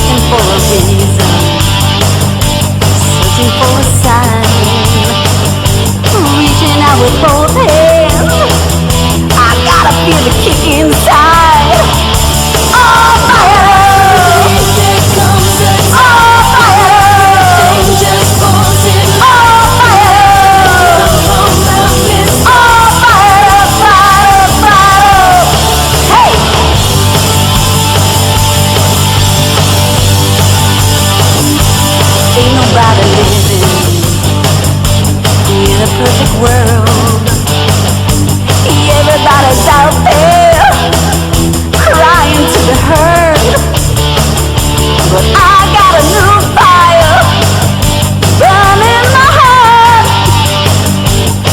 looking for a reason, searching for a sign, reaching out with both hands. I gotta feel the kick inside. Oh, fire! Oh, fire! Just falling. Oh, fire! Oh, fire, fire, fire! Hey! Ain't nobody living in a perfect world. Everybody's out there crying to be heard, but I got a new fire burning my heart,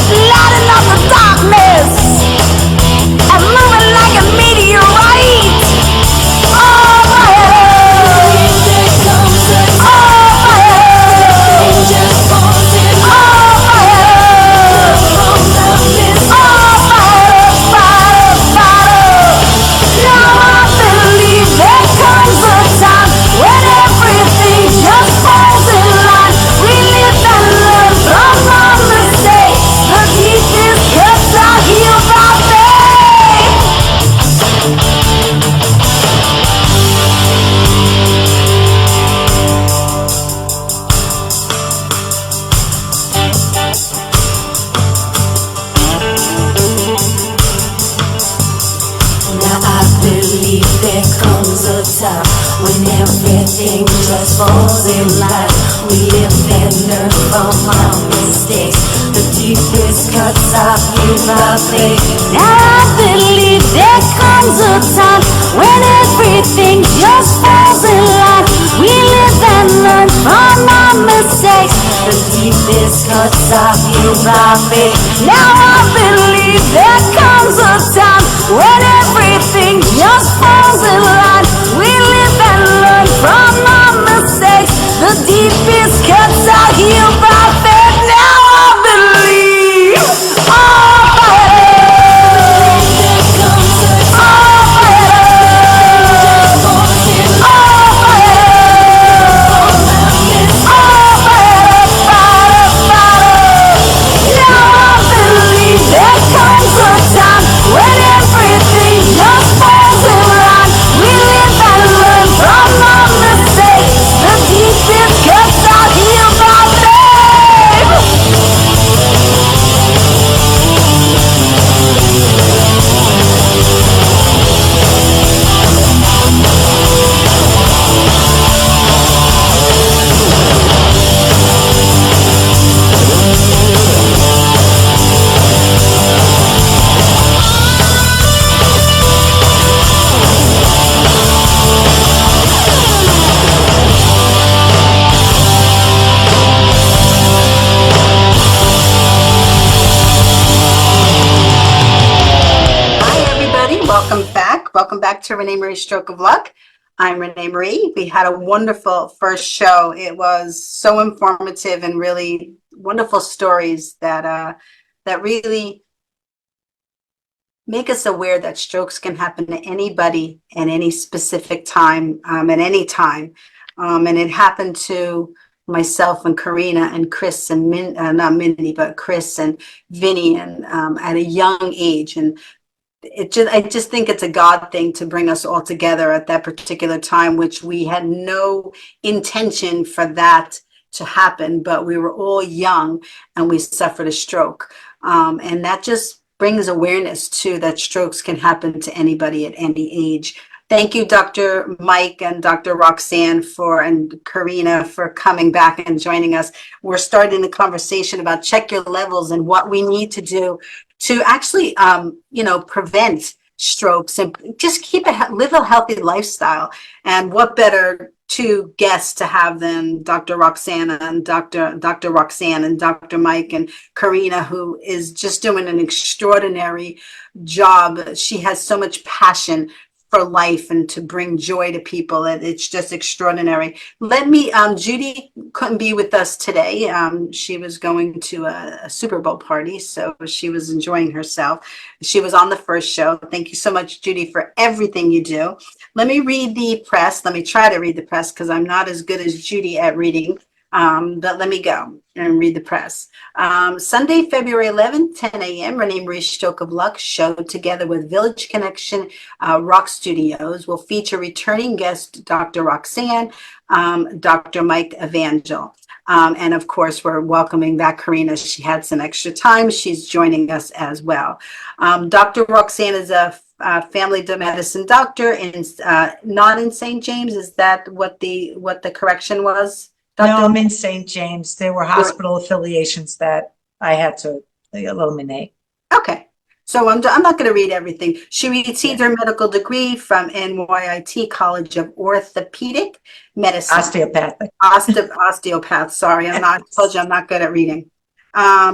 lighting up the darkness and moving like a meteorite. Oh, fire! Oh, fire! Just falling. Oh, fire! Oh, fire, fire, fire. Now I believe there comes a time when everything just falls in line. We live and learn from our mistakes. The deepest cuts are healed by faith. Now I believe there comes a time when everything just falls in line. We live and learn from our mistakes. The deepest cuts are healed by faith. Now I believe there comes a time when everything just falls in line. We live and learn from our mistakes. The deepest cuts are healed by faith. Now I believe there comes a time when everything just falls in line. We live and learn from our mistakes. The deepest cuts are healed by faith. Now I believe. Oh, fire! Oh, fire! Oh, fire! Oh, fire, fire, fire! Now I believe there comes a time when everything just falls in line. We live and learn from our mistakes. The deepest cuts are healed by faith. Hi, everybody. Welcome back to RenéMarie Stroke of Luck. I'm RenéMarie. We had a wonderful first show. It was so informative and really wonderful stories that really make us aware that strokes can happen to anybody at any specific time, at any time. And it happened to myself and Karina and Chris and not Mindy, but Chris and Vinny, and at a young age. And I just think it's a God thing to bring us all together at that particular time, which we had no intention for that to happen, but we were all young and we suffered a stroke. And that just brings awareness to that strokes can happen to anybody at any age. Thank you, Dr. Mike and Dr. Roxanne and Karina for coming back and joining us. We're starting the conversation about check your levels and what we need to do to actually, prevent strokes and just live a healthy lifestyle. And what better two guests to have than Dr. Roxanne and Dr. Roxanne and Dr. Mike and Karina, who is just doing an extraordinary job. She has so much passion for life and to bring joy to people. It's just extraordinary. Let me, Judy couldn't be with us today. She was going to a Super Bowl party, so she was enjoying herself. She was on the first show. Thank you so much, Judy, for everything you do. Let me read the press. Let me try to read the press because I'm not as good as Judy at reading. But let me go and read the press. Sunday, February 11th, 10 a.m., RenéMarie Stroke of Luck show together with Village Connection Rock Studios will feature returning guest Dr. Roxanne, Dr. Mike Evangel. And of course, we're welcoming back Karina. She had some extra time. She's joining us as well. Dr. Roxanne is a family medicine doctor in not in St. James. Is that what the correction was? Dr. No, I'm in St. James. There were hospital affiliations that I had to eliminate. Okay. So I'm not going to read everything. She received her medical degree from NYIT College of Orthopedic Medicine. Osteopathic. Osteopath. Sorry, I told you I'm not good at reading.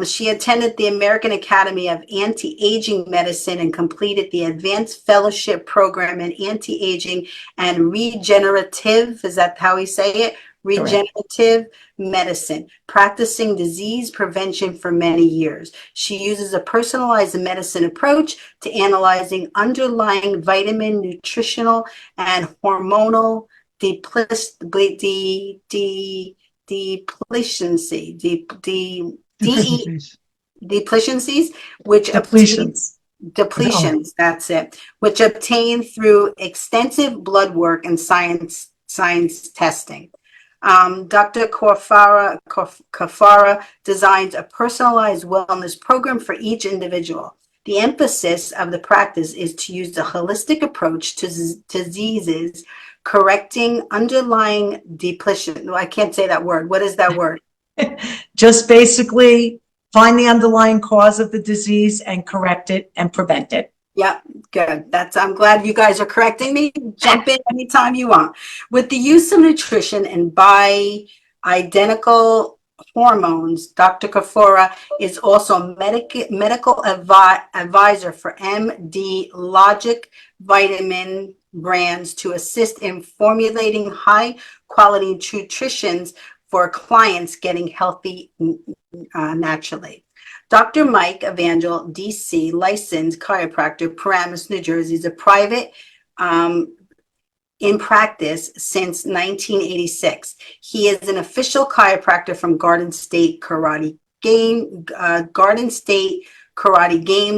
She attended the American Academy of Anti-Aging Medicine and completed the Advanced Fellowship Program in Anti-Aging and Regenerative, is that how we say it? Regenerative medicine, practicing disease prevention for many years. She uses a personalized medicine approach to analyzing underlying vitamin, nutritional, and hormonal deficiencies, which depletions, that's it, which obtain through extensive blood work and science testing. Dr. Carfora designs a personalized wellness program for each individual. The emphasis of the practice is to use a holistic approach to diseases, correcting underlying depletion. No, I can't say that word. What is that word? Just basically find the underlying cause of the disease and correct it and prevent it. Yeah, good. I'm glad you guys are correcting me. Jump in anytime you want. With the use of nutrition and bioidentical hormones, Dr. Carfora is also a medical advisor for MD Logic vitamin brands to assist in formulating high quality nutrition for clients getting healthy naturally. Dr. Mike Evangel, DC, licensed chiropractor, Paramus, New Jersey, is a private in practice since 1986. He is an official chiropractor from Garden State Karate Games.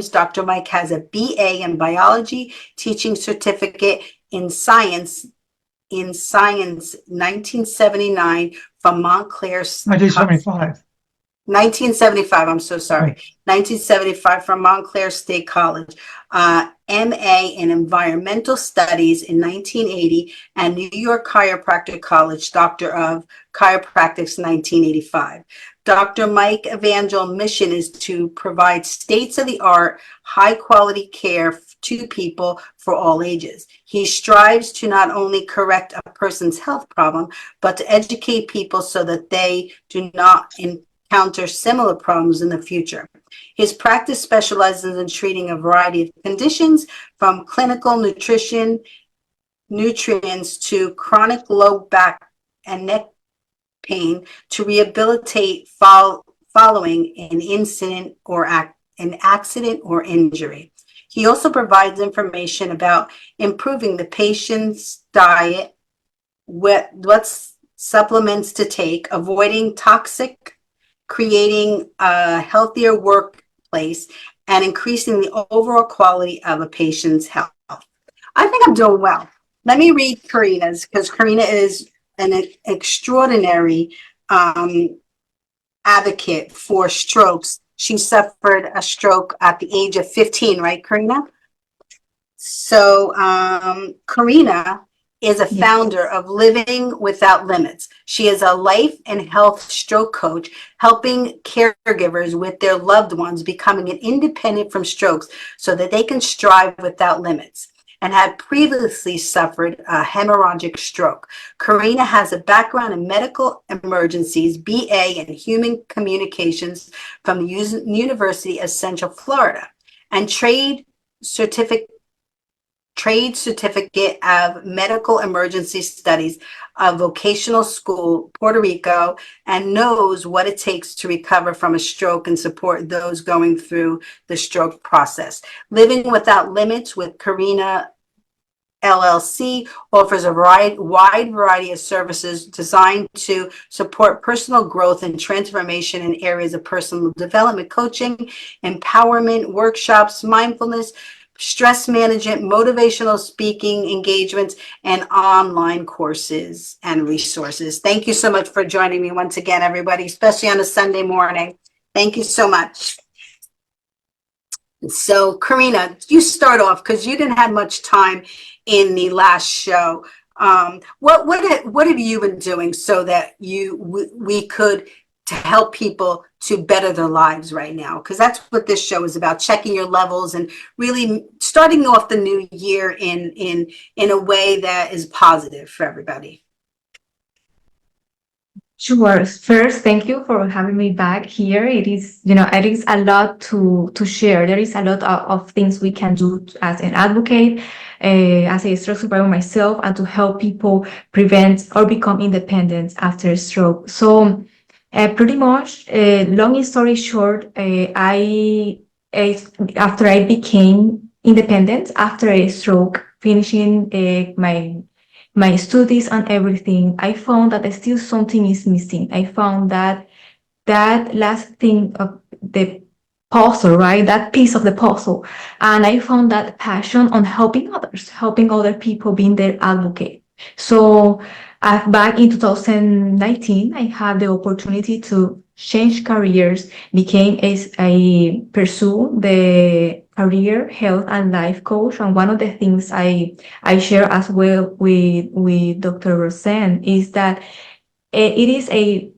Dr. Mike has a BA in biology, teaching certificate in science 1979 from Montclair. 1975. 1975, I'm so sorry. 1975 from Montclair State College. MA in Environmental Studies in 1980 and New York Chiropractic College, Doctor of Chiropractic 1985. Dr. Mike Evangel's mission is to provide state-of-the-art, high-quality care to people for all ages. He strives to not only correct a person's health problem, but to educate people so that they do not encounter similar problems in the future. His practice specializes in treating a variety of conditions from clinical nutrients to chronic low back and neck pain to rehabilitate following an incident or an accident or injury. He also provides information about improving the patient's diet, what supplements to take, avoiding toxic, creating a healthier workplace, and increasing the overall quality of a patient's health. I think I'm doing well. Let me read Karina's, because Karina is an extraordinary advocate for strokes. She suffered a stroke at the age of 15, right, Karina? So Karina is a founder of Living Without Limits. She is a life and health stroke coach, helping caregivers with their loved ones becoming an independent from strokes so that they can strive without limits, and had previously suffered a hemorrhagic stroke. Karina has a background in medical emergencies, BA in human communications from the University of Central Florida, and trade certificate of medical emergency studies, a vocational school, Puerto Rico, and knows what it takes to recover from a stroke and support those going through the stroke process. Living Without Limits with Karina LLC offers a wide variety of services designed to support personal growth and transformation in areas of personal development, coaching, empowerment, workshops, mindfulness, stress management, motivational speaking engagements, and online courses and resources. Thank you so much for joining me once again, everybody, especially on a Sunday morning. Thank you so much. So, Karina, you start off because you didn't have much time in the last show. What have you been doing so that we could to help people to better their lives right now? Because that's what this show is about: checking your levels and really starting off the new year in a way that is positive for everybody. Sure. First, thank you for having me back here. It is, it is a lot to share. There is a lot of things we can do as an advocate, as a stroke survivor myself, and to help people prevent or become independent after a stroke. So, pretty much, long story short, after I became independent after a stroke, finishing my studies and everything, I found that still something is missing. I found that last thing of the puzzle, right? That piece of the puzzle. And I found that passion on helping others, helping other people, being their advocate. So back in 2019, I had the opportunity to change careers, became a pursue the career health and life coach. And one of the things I share as well with Dr. Roxanne is that it is a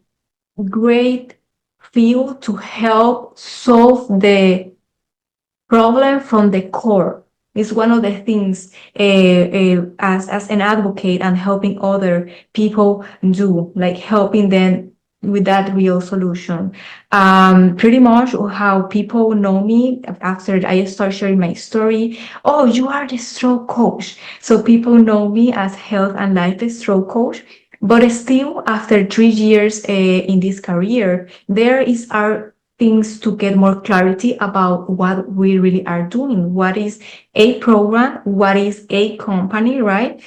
great field to help solve the problem from the core. Is one of the things as an advocate and helping other people do, like helping them with that real solution. Pretty much how people know me after I start sharing my story. Oh, you are the stroke coach. So people know me as health and life stroke coach. But still, after 3 years in this career, there is our things to get more clarity about what we really are doing. What is a program? What is a company, right?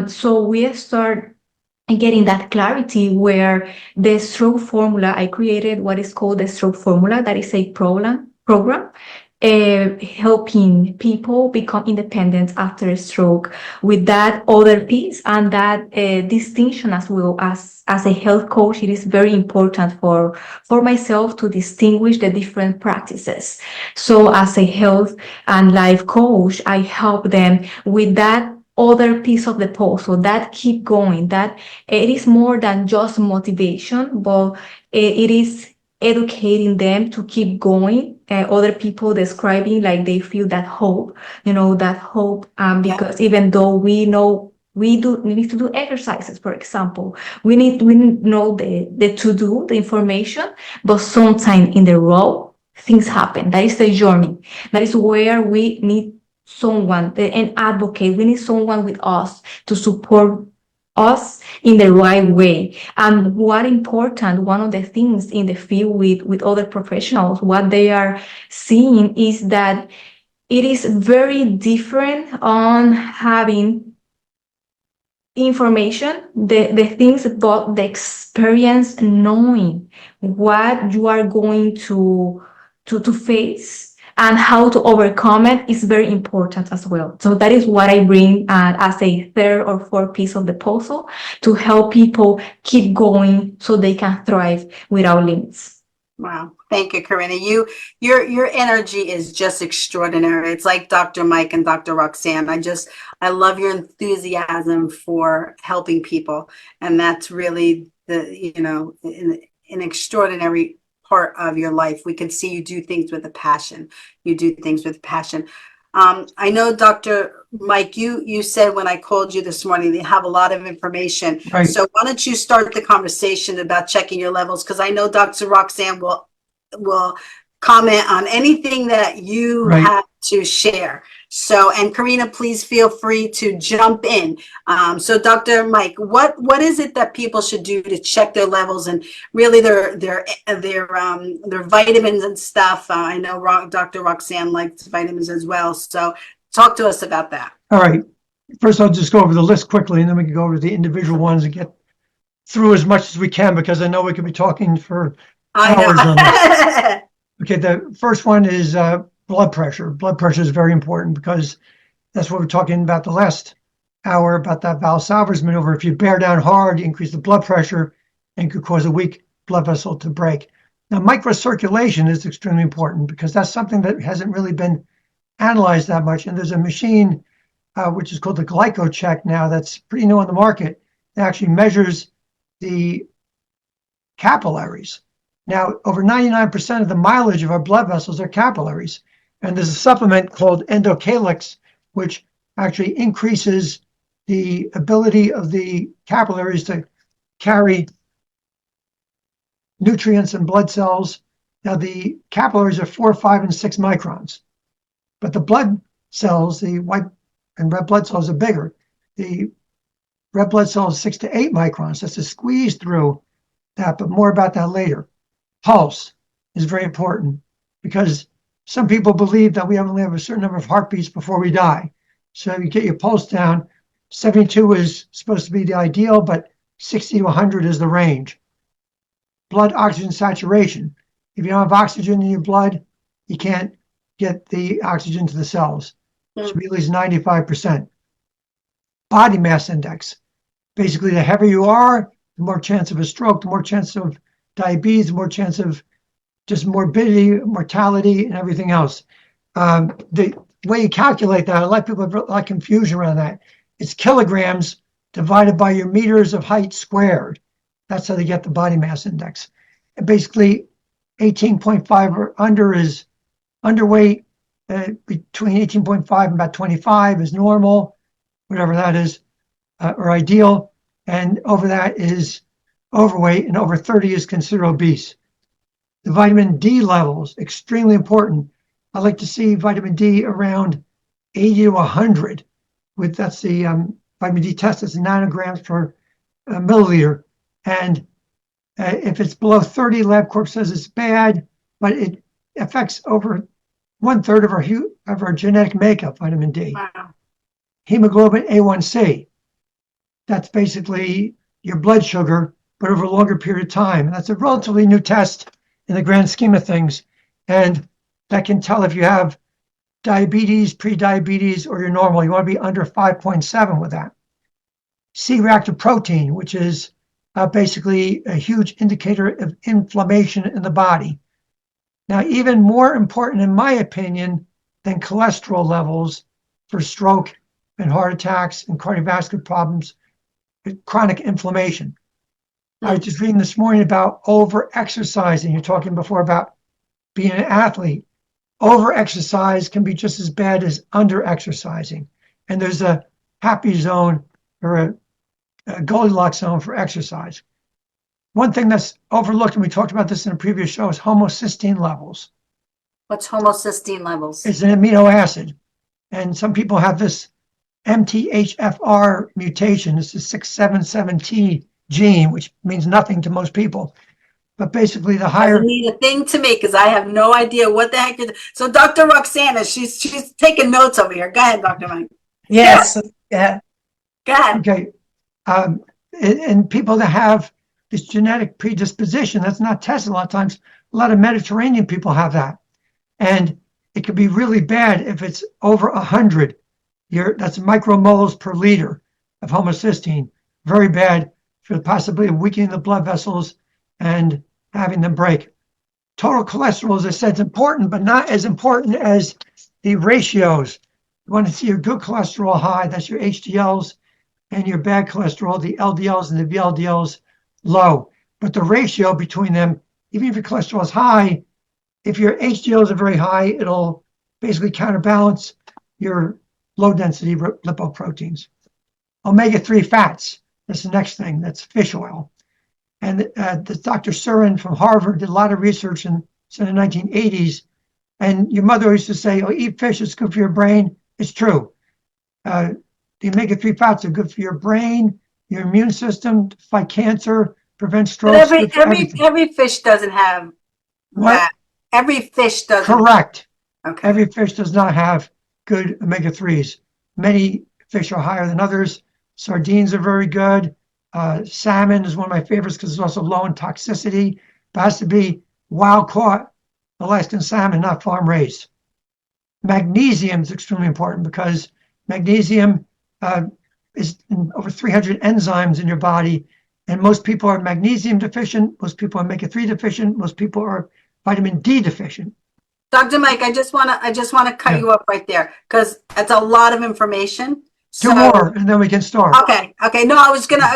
So we start getting that clarity where the stroke formula, I created what is called the stroke formula. That is a program helping people become independent after a stroke with that other piece and that distinction as well. As a health coach, it is very important for myself to distinguish the different practices. So as a health and life coach, I help them with that other piece of the puzzle, that keep going, that it is more than just motivation, but it is educating them to keep going. Other people describing like they feel that hope, that hope, because even though we know we need to do exercises, for example, we know the to do, the information, but sometimes in the road, things happen. That is the journey. That is where we need someone, an advocate. We need someone with us to support us in the right way. And what important, one of the things in the field with other professionals, what they are seeing is that it is very different on having information, the things about the experience, knowing what you are going to face and how to overcome it is very important as well. So that is what I bring as a third or fourth piece of the puzzle to help people keep going so they can thrive without limits. Wow. Thank you, Karina. Your energy is just extraordinary. It's like Dr. Mike and Dr. Roxanne. I love your enthusiasm for helping people. And that's really an extraordinary part of your life. We can see you do things with a passion. You do things with passion. I know, Dr. Mike, you said when I called you this morning, they have a lot of information. Right. So why don't you start the conversation about checking your levels? Because I know Dr. Roxanne will comment on anything that you Right. have to share. So, and Karina, please feel free to jump in. So Dr. Mike, what is it that people should do to check their levels and really their vitamins and stuff? I know Dr. Roxanne likes vitamins as well. So talk to us about that. All right. First, I'll just go over the list quickly, and then we can go over the individual ones and get through as much as we can, because I know we could be talking for hours on this. Okay, the first one is blood pressure. Blood pressure is very important because that's what we're talking about the last hour, about that Valsalva's maneuver. If you bear down hard, you increase the blood pressure and could cause a weak blood vessel to break. Now, microcirculation is extremely important because that's something that hasn't really been analyzed that much. And there's a machine which is called the GlycoCheck now, that's pretty new on the market. It actually measures the capillaries. Now, over 99% of the mileage of our blood vessels are capillaries. And there's a supplement called Endocalyx, which actually increases the ability of the capillaries to carry nutrients and blood cells. Now, the capillaries are 4, 5, and 6 microns, but the blood cells, the white and red blood cells, are bigger. The red blood cells 6 to 8 microns. That's to squeeze through that, but more about that later. Pulse is very important because some people believe that we only have a certain number of heartbeats before we die. So you get your pulse down. 72 is supposed to be the ideal, but 60 to 100 is the range. Blood oxygen saturation. If you don't have oxygen in your blood, you can't get the oxygen to the cells. It should be at least 95%. Body mass index. Basically, the heavier you are, the more chance of a stroke, the more chance of diabetes, the more chance of just morbidity, mortality, and everything else. The way you calculate that, a lot of people have a lot of confusion around that. It's kilograms divided by your meters of height squared. That's how they get the body mass index. And basically, 18.5 or under is underweight. Between 18.5 and about 25 is normal, whatever that is, or ideal. And over that is overweight, and over 30 is considered obese. The vitamin D levels, extremely important. I like to see vitamin D around 80 to 100. That's the vitamin D test. It's nanograms per milliliter. And if it's below 30, LabCorp says it's bad, but it affects over 1/3 of our genetic makeup, vitamin D. Wow. Hemoglobin A1C. That's basically your blood sugar, but over a longer period of time. And that's a relatively new test in the grand scheme of things. And that can tell if you have diabetes, pre-diabetes, or you're normal. You want to be under 5.7 with that. C-reactive protein, which is basically a huge indicator of inflammation in the body. Now, even more important, in my opinion, than cholesterol levels for stroke and heart attacks and cardiovascular problems, chronic inflammation. I was just reading this morning about over-exercising. You're talking before about being an athlete. Over-exercise can be just as bad as under-exercising. And there's a happy zone or a Goldilocks zone for exercise. One thing that's overlooked, and we talked about this in a previous show, is homocysteine levels. What's homocysteine levels? It's an amino acid. And some people have this MTHFR mutation. It's the 677T gene, which means nothing to most people. But basically the higher... Doesn't mean a thing to me because I have no idea what the heck you're... So Dr. Roxanne, she's taking notes over here. Go ahead, Dr. Mike. Yes, yeah. Go ahead. Okay. And people that have this genetic predisposition, that's not tested a lot of times. A lot of Mediterranean people have that. And it can be really bad if it's over 100. That's micromoles per liter of homocysteine. Very bad for the possibility of weakening the blood vessels and having them break. Total cholesterol, as I said, is important, but not as important as the ratios. You want to see your good cholesterol high, that's your HDLs, and your bad cholesterol, the LDLs and the VLDLs, low. But the ratio between them, even if your cholesterol is high, if your HDLs are very high, it'll basically counterbalance your low-density lipoproteins. Omega-3 fats, that's the next thing, that's fish oil. And Dr. Surin from Harvard did a lot of research in since the 1980s. And your mother used to say, oh, eat fish, it's good for your brain. It's true. The omega-3 fats are good for your brain, your immune system, to fight cancer, prevent strokes. But every fish doesn't have What? that. Every fish doesn't. Correct. Okay. Every fish does not have good omega-3s. Many fish are higher than others. Sardines are very good. Salmon is one of my favorites because it's also low in toxicity, but has to be wild caught Alaskan salmon, not farm raised. Magnesium is extremely important because magnesium is in over 300 enzymes in your body, and most people are magnesium deficient, most people are omega-3 deficient, most people are vitamin D deficient. Dr. Mike, I just want to cut you up right there because that's a lot of information. Two more, and then we can start. Okay. No, I was gonna.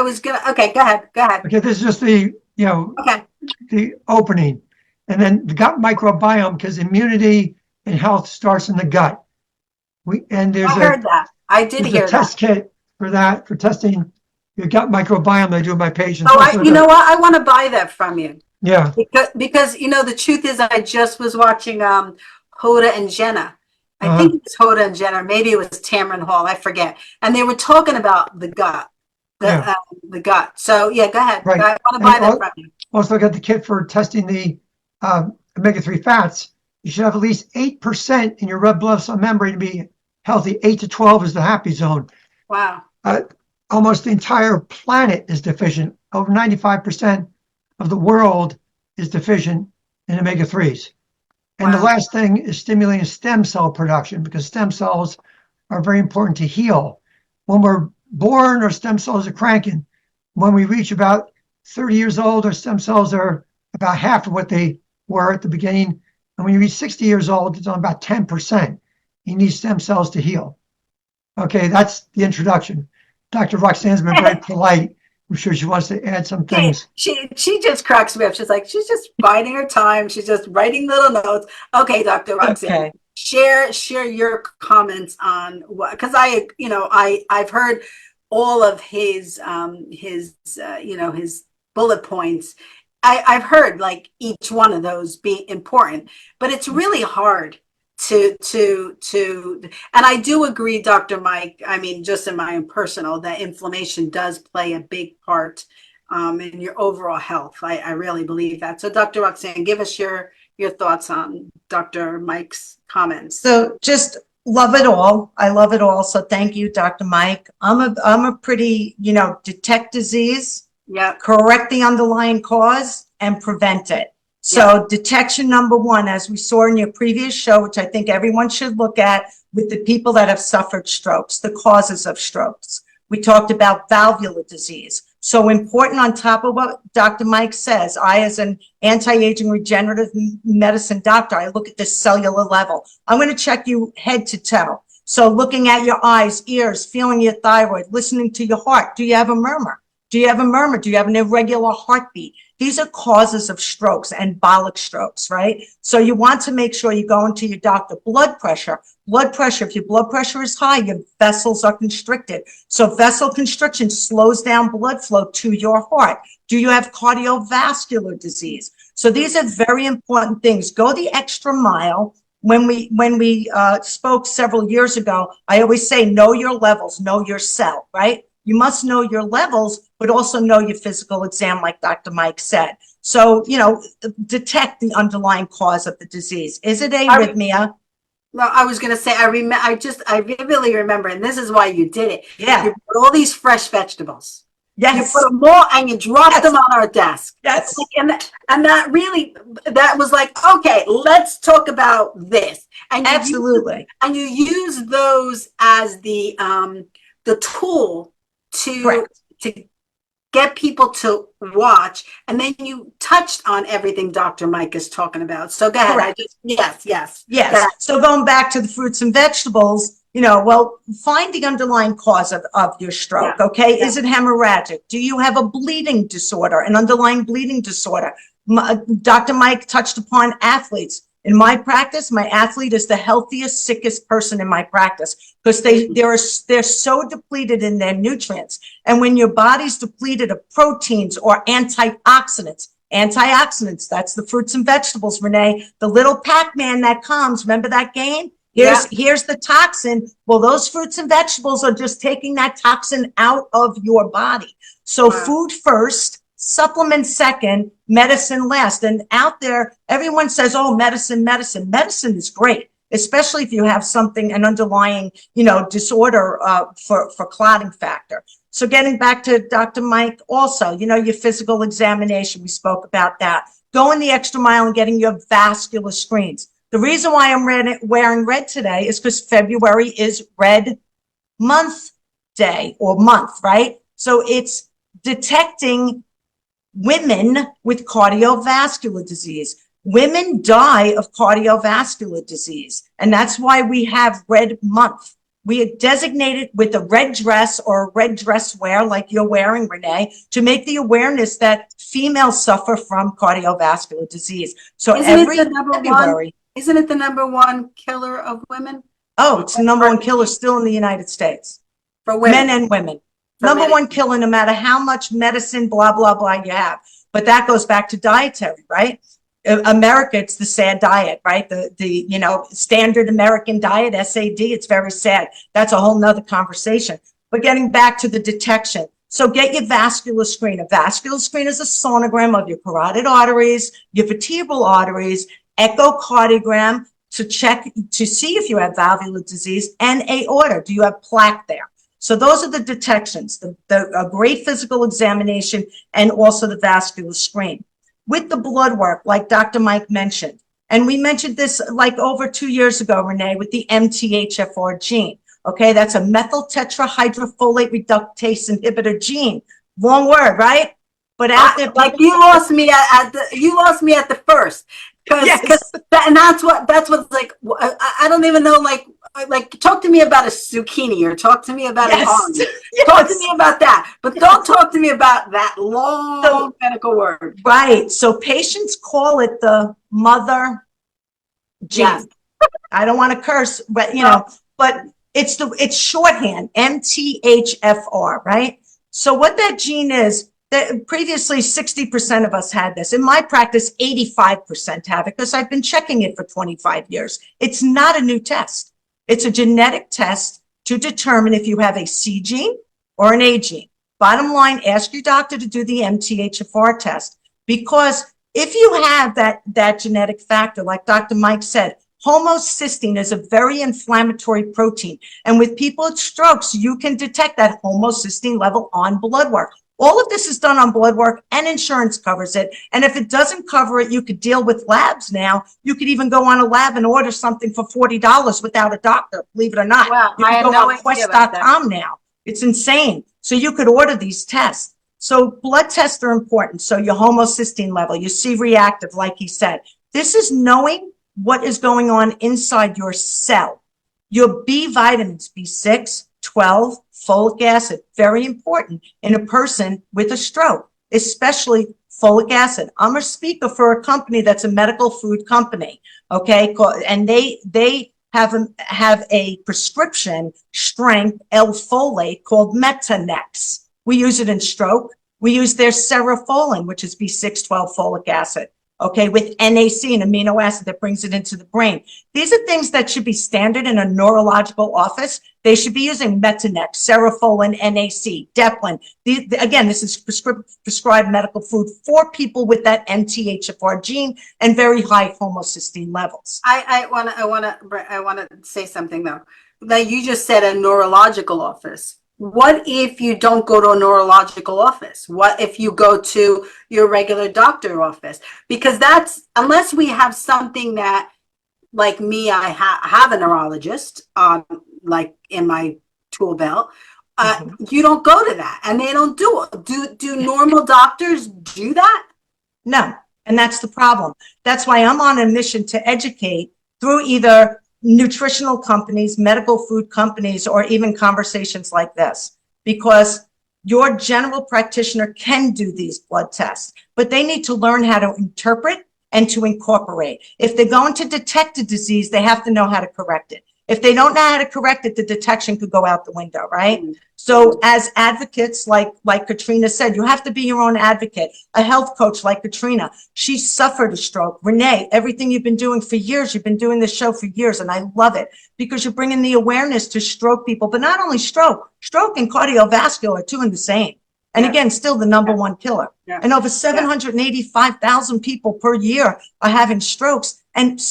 Okay, go ahead. Okay, this is just the the opening, and then the gut microbiome, because immunity and health starts in the gut. I heard that. I did hear that. There's a test kit for that, for testing your gut microbiome. I do with my patients. Oh, you know what? I want to buy that from you. Yeah. Because the truth is, I just was watching Hoda and Jenna. I think it was Hoda and Jenna, maybe it was Tamron Hall, I forget. And they were talking about the gut, the gut. So yeah, go ahead. Right. I want to buy that from you. Also got the kit for testing the omega-3 fats. You should have at least 8% in your red blood cell membrane to be healthy. 8 to 12 is the happy zone. Wow. Almost the entire planet is deficient. Over 95% of the world is deficient in omega-3s. And the last thing is stimulating stem cell production, because stem cells are very important to heal. When we're born, our stem cells are cranking. When we reach about 30 years old, our stem cells are about half of what they were at the beginning. And when you reach 60 years old, it's on about 10%. You need stem cells to heal. Okay, that's the introduction. Dr. Roxanne's been very polite. I'm sure she wants to add some things. She just cracks me up. She's like, she's just biding her time. She's just writing little notes. Okay, Dr. Roxanne. Okay. Share your comments on what, because I've heard all of his bullet points. I've heard like each one of those be important, but it's really hard to and I do agree, Dr. Mike, I mean, just in my own personal, that inflammation does play a big part in your overall health. I really believe that. So Dr. Roxanne, give us your thoughts on Dr. Mike's comments. So just love it all. I love it all. So thank you, Dr. Mike. I'm a pretty, detect disease, correct the underlying cause, and prevent it. So detection number one, as we saw in your previous show, which I think everyone should look at, with the people that have suffered strokes, the causes of strokes. We talked about valvular disease. So important, on top of what Dr. Mike says, I, as an anti-aging regenerative medicine doctor, I look at the cellular level. I'm going to check you head to toe. So looking at your eyes, ears, feeling your thyroid, listening to your heart. Do you have a murmur? Do you have a murmur? Do you have an irregular heartbeat? These are causes of strokes, embolic strokes, right? So you want to make sure you go into your doctor. Blood pressure, if your blood pressure is high, your vessels are constricted. So vessel constriction slows down blood flow to your heart. Do you have cardiovascular disease? So these are very important things. Go the extra mile. When we spoke several years ago, I always say, know your levels, know your cell, right? You must know your levels, but also know your physical exam, like Dr. Mike said. So, detect the underlying cause of the disease. Is it arrhythmia? No, I was going to say, I vividly remember, and this is why you did it. Yeah. You put all these fresh vegetables. Yes. You put them all and you dropped them on our desk. Yes. And that was like, okay, let's talk about this. And absolutely. And you use those as the tool to get people to watch, and then you touched on everything Dr. Mike is talking about. So go ahead. Yes. So going back to the fruits and vegetables, find the underlying cause of your stroke. Yeah. Okay. Yeah. Is it hemorrhagic? Do you have a bleeding disorder, an underlying bleeding disorder? Dr. Mike touched upon athletes. In my practice, my athlete is the healthiest, sickest person in my practice, because they're so depleted in their nutrients. And when your body's depleted of proteins or antioxidants, Antioxidants, that's the fruits and vegetables, Renee. The little Pac-Man that comes, remember that game? Here's the toxin. Well, those fruits and vegetables are just taking that toxin out of your body. So food first, supplement second, medicine last. And out there, everyone says, oh, medicine. Medicine is great, especially if you have something, an underlying, disorder for clotting factor. So getting back to Dr. Mike also, your physical examination, we spoke about that. Going the extra mile and getting your vascular screens. The reason why I'm wearing red today is because February is Red Month Day or month, right? So it's detecting women with cardiovascular disease. Women die of cardiovascular disease, and that's why we have Red Month. We are designated with a red dress or a red dress wear like you're wearing, Renee, to make the awareness that females suffer from cardiovascular disease. So every February. Isn't it the number one killer of women? Oh, it's the number one killer still in the United States. For women. Men and women. Number one killer, no matter how much medicine, blah, blah, blah you have. But that goes back to dietary, right? America, it's the SAD diet, right? The standard American diet, SAD, it's very sad. That's a whole nother conversation. But getting back to the detection. So get your vascular screen. A vascular screen is a sonogram of your carotid arteries, your vertebral arteries, echocardiogram to check to see if you have valvular disease, and aorta. Do you have plaque there? So those are the detections, a great physical examination, and also the vascular screen. With the blood work, like Dr. Mike mentioned, and we mentioned this like over 2 years ago, Renee, with the MTHFR gene. Okay, that's a methyl tetrahydrofolate reductase inhibitor gene. Long word, right? But out there, like you lost me at the first. And that's what's like. I don't even know. Like talk to me about a zucchini or talk to me about an orange. Talk to me about that, but don't talk to me about that long medical word. Right. So patients call it the mother gene. Yes. I don't want to curse, but but it's shorthand, MTHFR, right? So what that gene is. Previously, 60% of us had this. In my practice, 85% have it because I've been checking it for 25 years. It's not a new test. It's a genetic test to determine if you have a C gene or an A gene. Bottom line, ask your doctor to do the MTHFR test, because if you have that genetic factor, like Dr. Mike said, homocysteine is a very inflammatory protein. And with people with strokes, you can detect that homocysteine level on blood work. All of this is done on blood work, and insurance covers it. And if it doesn't cover it, you could deal with labs now. You could even go on a lab and order something for $40 without a doctor, believe it or not. Wow, you can go on Quest.com now. It's insane. So you could order these tests. So blood tests are important. So your homocysteine level, your C-reactive, like he said. This is knowing what is going on inside your cell. Your B vitamins, B6, 12, folic acid, very important in a person with a stroke, especially folic acid. I'm a speaker for a company that's a medical food company, okay? And they have a prescription strength L-folate called Metanex. We use it in stroke. We use their Cerefolin, which is B6, 12 folic acid. Okay, with NAC, an amino acid that brings it into the brain. These are things that should be standard in a neurological office. They should be using Metanex, Cerefolin, NAC, Deplin. Again, this is prescribed medical food for people with that MTHFR gene and very high homocysteine levels. I want to say something though. Like you just said, a neurological office. What if you don't go to a neurological office? What if you go to your regular doctor office? Because that's, unless we have something that, like me, I have a neurologist, like in my tool belt. You don't go to that, and they don't do it. Do normal doctors do that? No, and that's the problem. That's why I'm on a mission to educate through either nutritional companies, medical food companies, or even conversations like this, because your general practitioner can do these blood tests, but they need to learn how to interpret and to incorporate. If they're going to detect a disease, they have to know how to correct it. If they don't know how to correct it, the detection could go out the window, right? So as advocates, like Katrina said, you have to be your own advocate. A health coach like Katrina, she suffered a stroke. Renee, everything you've been doing for years, you've been doing this show for years, and I love it because you're bringing the awareness to stroke people, but not only stroke and cardiovascular are two in the same. And again, still the number one killer. And over 785,000 people per year are having strokes, and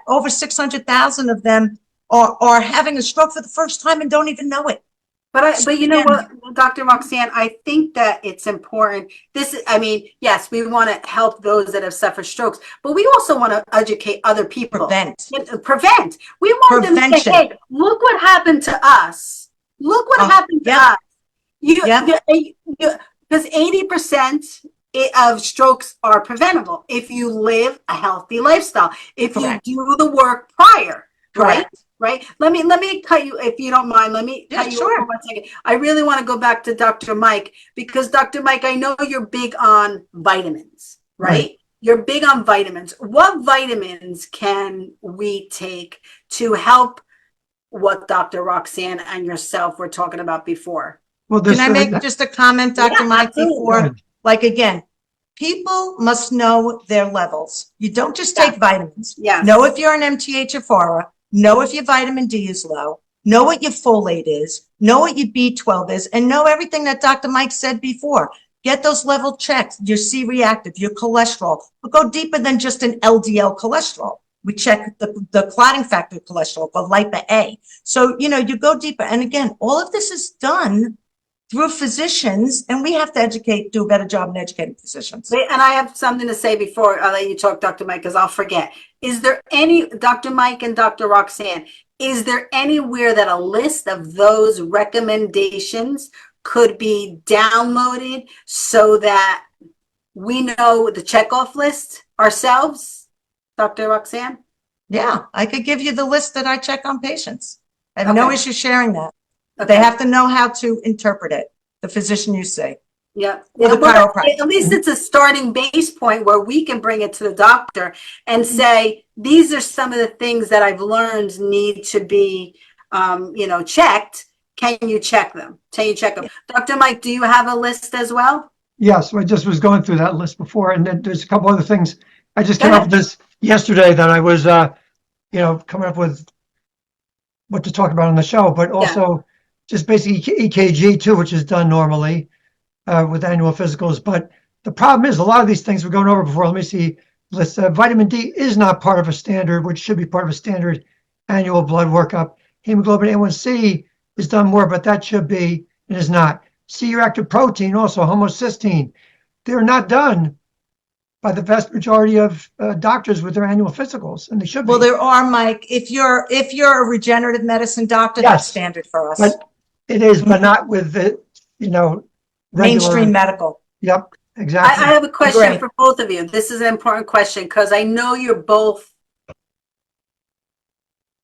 over 600,000 of them are having a stroke for the first time and don't even know it. But you know what, Dr. Roxanne, I think that it's important. I mean, yes, we want to help those that have suffered strokes, but we also want to educate other people. Prevent. We want them to say, hey, look what happened to us. Look what happened to us. Because 80% of strokes are preventable if you live a healthy lifestyle, if you do the work prior, right? Right. Let me cut you, if you don't mind. Let me cut you for 1 second. I really want to go back to Dr. Mike, because Dr. Mike, I know you're big on vitamins, right? You're big on vitamins. What vitamins can we take to help what Dr. Roxanne and yourself were talking about before? Well, can I make just a comment, Dr. Mike, before? Like, again, people must know their levels. You don't just take vitamins. Know if you're an MTHFR, know if your vitamin D is low, know what your folate is, know what your B12 is, and know everything that Dr. Mike said before. Get those level checked, your C-reactive, your cholesterol, but go deeper than just an LDL cholesterol. We check the clotting factor cholesterol, called lipa-A. So, you go deeper. And again, all of this is done through physicians, and we have to do a better job in educating physicians. And I have something to say before I let you talk, Dr. Mike, because I'll forget. Is there any, Dr. Mike and Dr. Roxanne, is there anywhere that a list of those recommendations could be downloaded so that we know the checkoff list ourselves, Dr. Roxanne? Yeah, I could give you the list that I check on patients. I have no issue sharing that. They have to know how to interpret it, the physician you see. Yeah. Or the chiropractor. At least it's a starting base point where we can bring it to the doctor and say, these are some of the things that I've learned need to be, checked. Can you check them? Can you check them? Dr. Mike, do you have a list as well? Yes, I just was going through that list before, and then there's a couple other things. I just came up with this yesterday that I was, coming up with what to talk about on the show, but also just basically EKG too, which is done normally with annual physicals. But the problem is a lot of these things we're going over before. Let me see. Vitamin D is not part of a standard, which should be part of a standard annual blood workup. Hemoglobin A1C is done more, but that should be and is not. C-reactive protein, also homocysteine, they're not done by the vast majority of doctors with their annual physicals, and they should be. Well, there are, Mike. If you're a regenerative medicine doctor, that's standard for us. But it is, but not with the, regular mainstream medical. Yep, exactly. I have a question for both of you. This is an important question because I know you're both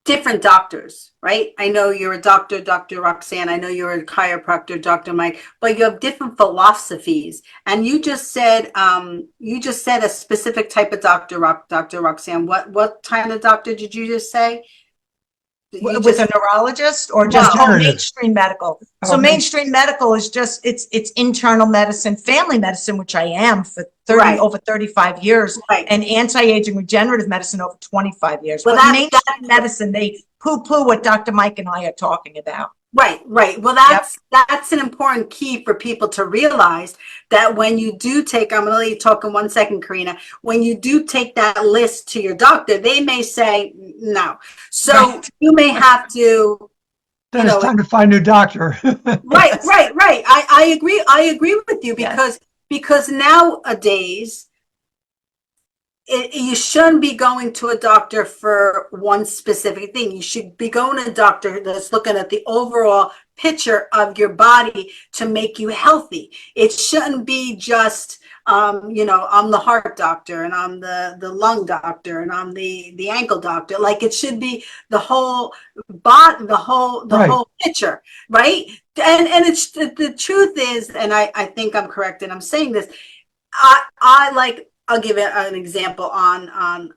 different doctors, right? I know you're a doctor, Dr. Roxanne. I know you're a chiropractor, Dr. Mike, but you have different philosophies. And you just said a specific type of doctor, Dr. Roxanne. What kind of doctor did you just say? With a neurologist or just mainstream medical? So mainstream medical is just, it's internal medicine, family medicine, which I am for over 35 years, and anti-aging regenerative medicine over 25 years. Well, but mainstream medicine, they poo-poo what Dr. Mike and I are talking about. Right. Well, that's an important key for people to realize that when you do take, I'm going to let you talk in 1 second, Karina, when you do take that list to your doctor, they may say no. So you may have to, then it's time to find a new doctor. Right. I agree with you because nowadays, you shouldn't be going to a doctor for one specific thing. You should be going to a doctor that's looking at the overall picture of your body to make you healthy. It shouldn't be just, I'm the heart doctor and I'm the lung doctor and I'm the ankle doctor. Like it should be the whole body, the whole picture, right? And it's the truth is, and I think I'm correct, and I'm saying this. I like I'll give it an example on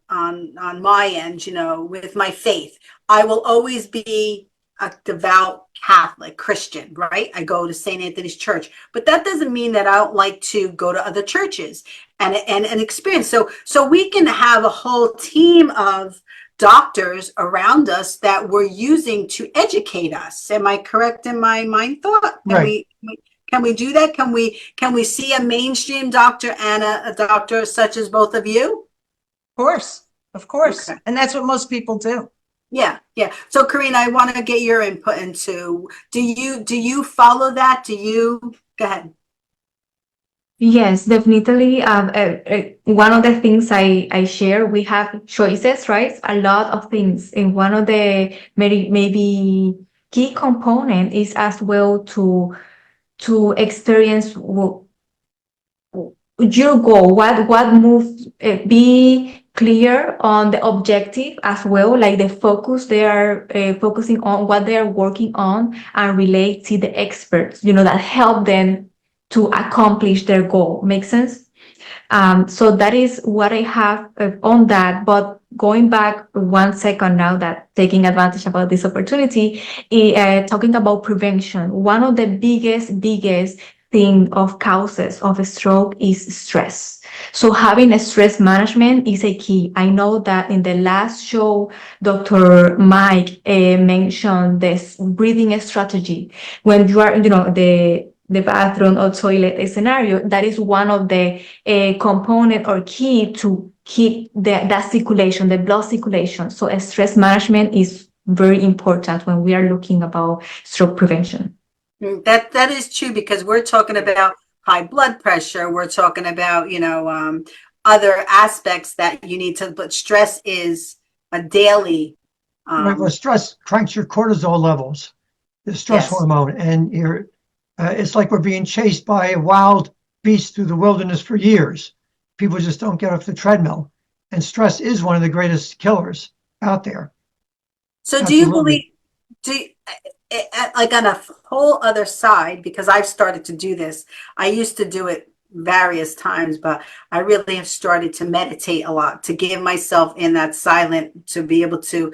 my end, with my faith. I will always be a devout Catholic Christian, right? I go to St. Anthony's Church, but that doesn't mean that I don't like to go to other churches and experience. So we can have a whole team of doctors around us that we're using to educate us. Am I correct in my mind thought? Right. Can we do that? Can we see a mainstream doctor and a doctor such as both of you? Of course. Okay. And that's what most people do. Yeah. So Karina, I want to get your input into, do you follow that? Go ahead. Yes, definitely. One of the things I share, we have choices, right? A lot of things. And one of the maybe key component is as well to experience your goal, what moves, be clear on the objective as well, like the focus they are focusing on, what they are working on, and relate to the experts, that help them to accomplish their goal. Make sense? So that is what I have on that. But going back 1 second now, that taking advantage about this opportunity, talking about prevention, one of the biggest thing of causes of a stroke is stress. So having a stress management is a key. I know that in the last show, Dr. Mike mentioned this breathing strategy. When you are, the bathroom or toilet scenario, that is one of the component or key to keep that circulation, the blood circulation. So stress management is very important when we are looking about stroke prevention. That is true, because we're talking about high blood pressure. We're talking about, other aspects that you need to, but stress is a daily. Right, well, stress cranks your cortisol levels, the stress Yes. hormone, and it's like we're being chased by a wild beast through the wilderness for years. People just don't get off the treadmill, and stress is one of the greatest killers out there. So do you Absolutely. believe, like on a whole other side, because I've started to do this. I used to do it various times, but I really have started to meditate a lot, to give myself in that silent, to be able to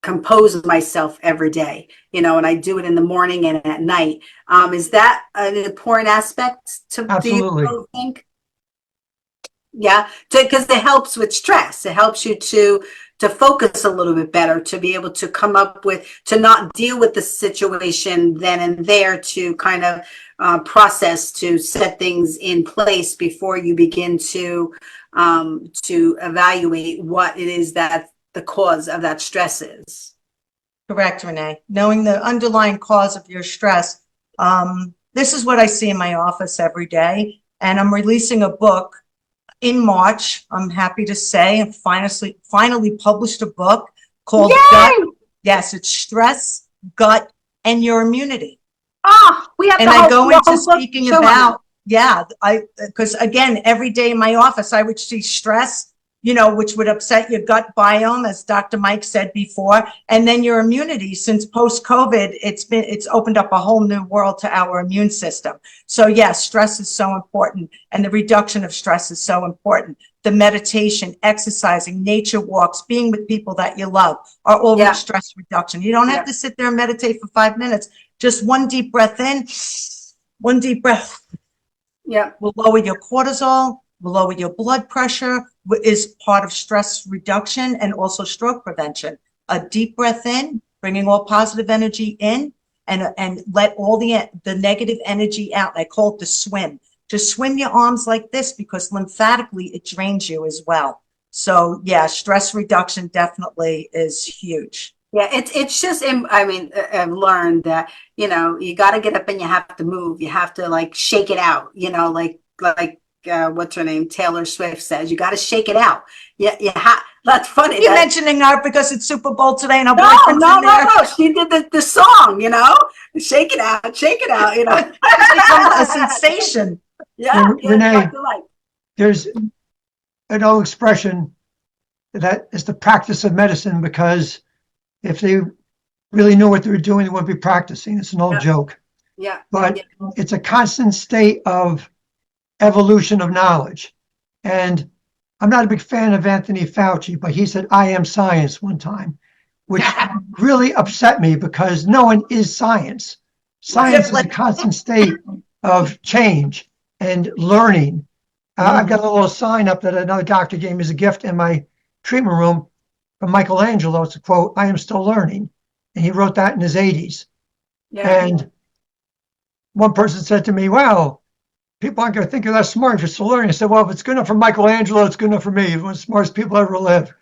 compose myself every day, and I do it in the morning and at night. Is that an important aspect do Absolutely. you think? Yeah, because it helps with stress. It helps you to focus a little bit better, to be able to come up with, to not deal with the situation then and there, to kind of process, to set things in place before you begin to evaluate what it is that the cause of that stress is. Correct, Renee. Knowing the underlying cause of your stress. This is what I see in my office every day. And I'm releasing a book in March. I'm happy to say I finally published a book called Gut. Yes, it's Stress, Gut, and Your Immunity. We have and I go into speaking about, because again, every day in my office, I would see stress, which would upset your gut biome, as Dr. Mike said before, and then your immunity. Since post-COVID, it's opened up a whole new world to our immune system. So yes, stress is so important, and the reduction of stress is so important. The meditation, exercising, nature walks, being with people that you love are all stress reduction. You don't have to sit there and meditate for 5 minutes. Just one deep breath in, one deep breath. Will lower your cortisol, will lower your blood pressure, is part of stress reduction and also stroke prevention. A deep breath in, bringing all positive energy in, and let all the negative energy out. I call it the swim. Just swim your arms like this, because lymphatically it drains you as well. So yeah, stress reduction definitely is huge. Yeah, it's just, I've learned that, you got to get up and you have to move. You have to like shake it out, like what's her name? Taylor Swift says, you got to shake it out. Yeah. That's funny. You're mentioning her because it's Super Bowl today and our no. She did the song, shake it out, She's become a sensation. Yeah. Renee, there's an old expression that is the practice of medicine, because if they really knew what they were doing, they wouldn't be practicing. It's an old joke. Yeah. But it's a constant state of evolution of knowledge. And I'm not a big fan of Anthony Fauci, but he said, "I am science" one time, which really upset me because no one is science. Science is a constant state of change and learning. I've got a little sign up that another doctor gave me as a gift in my treatment room from Michael Evangel. It's a quote, "I am still learning." And he wrote that in his 80s. Yeah. And one person said to me, "Well, people aren't going to think you're that smart if you're still learning." I said, "Well, if it's good enough for Michelangelo, it's good enough for me. He's one of the smartest people ever live."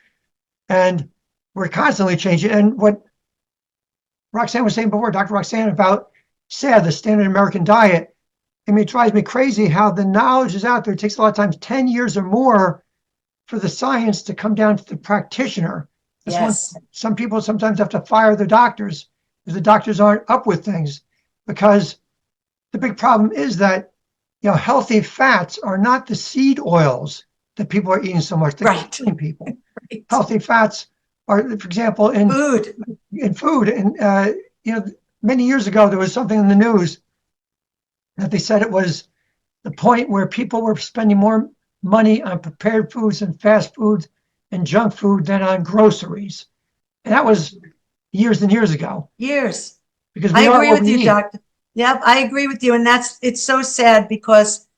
And we're constantly changing. And what Roxanne was saying before, Dr. Roxanne, about SAD, the standard American diet, I mean, it drives me crazy how the knowledge is out there. It takes a lot of times 10 years or more for the science to come down to the practitioner. Yes. Some people sometimes have to fire their doctors if the doctors aren't up with things, because the big problem is that, you know, healthy fats are not the seed oils that people are eating so much. They're killing people. Right. Healthy fats are, for example, in food. And, you know, many years ago, there was something in the news that they said it was the point where people were spending more money on prepared foods and fast foods and junk food than on groceries. And that was years and years ago. Years. Because I agree with you, Doctor. Yep, I agree with you. And it's so sad because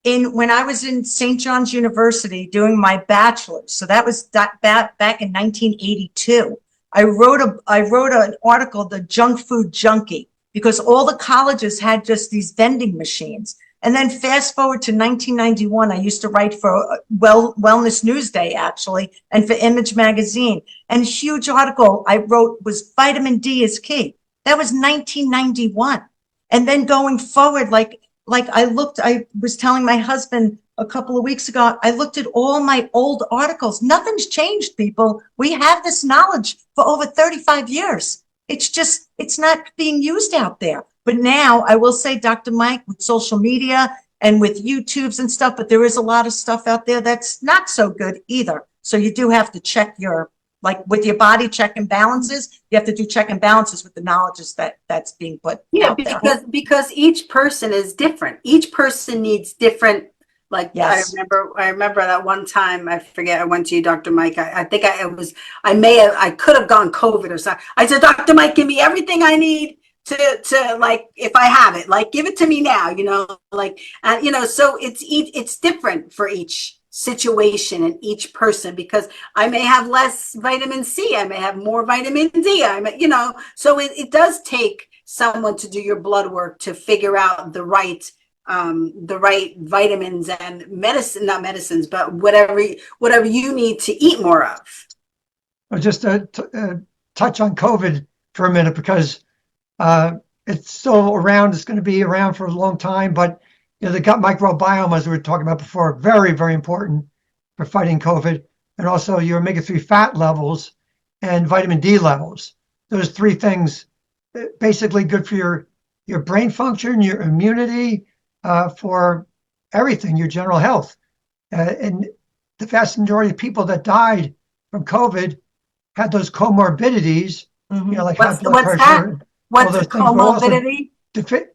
when I was in St. John's University doing my bachelor's, so that was back in 1982, I wrote an article, The Junk Food Junkie, because all the colleges had just these vending machines. And then fast forward to 1991, I used to write for Wellness Newsday, actually, and for Image Magazine. And a huge article I wrote was vitamin D is key. That was 1991. And then going forward, like I was telling my husband a couple of weeks ago, I looked at all my old articles. Nothing's changed, people. We have this knowledge for over 35 years. It's just, it's not being used out there. But now I will say, Dr. Mike, with social media and with YouTubes and stuff, but there is a lot of stuff out there that's not so good either. So you do have to check like with your body check and balances, you have to do check and balances with the knowledge that's being put out there. Because each person is different. Each person needs different. Like, yes. I remember that one time, I forget, I went to you, Dr. Mike. I think I could have gone COVID or something. I said, "Dr. Mike, give me everything I need to like, if I have it, like, give it to me now, you know, like, you know, so it's different for each situation and each person, because I may have less vitamin C, I may have more vitamin D, you know, so it does take someone to do your blood work to figure out the right vitamins and medicine, not medicines, but whatever you need to eat more of. Just to touch on COVID for a minute, because it's still around. It's going to be around for a long time, but you know, the gut microbiome, as we were talking about before, very, very important for fighting COVID, and also your omega-3 fat levels and vitamin D levels. Those three things basically good for your brain function, your immunity, for everything, your general health. And the vast majority of people that died from COVID had those comorbidities, you know, like high blood pressure. What's a comorbidity?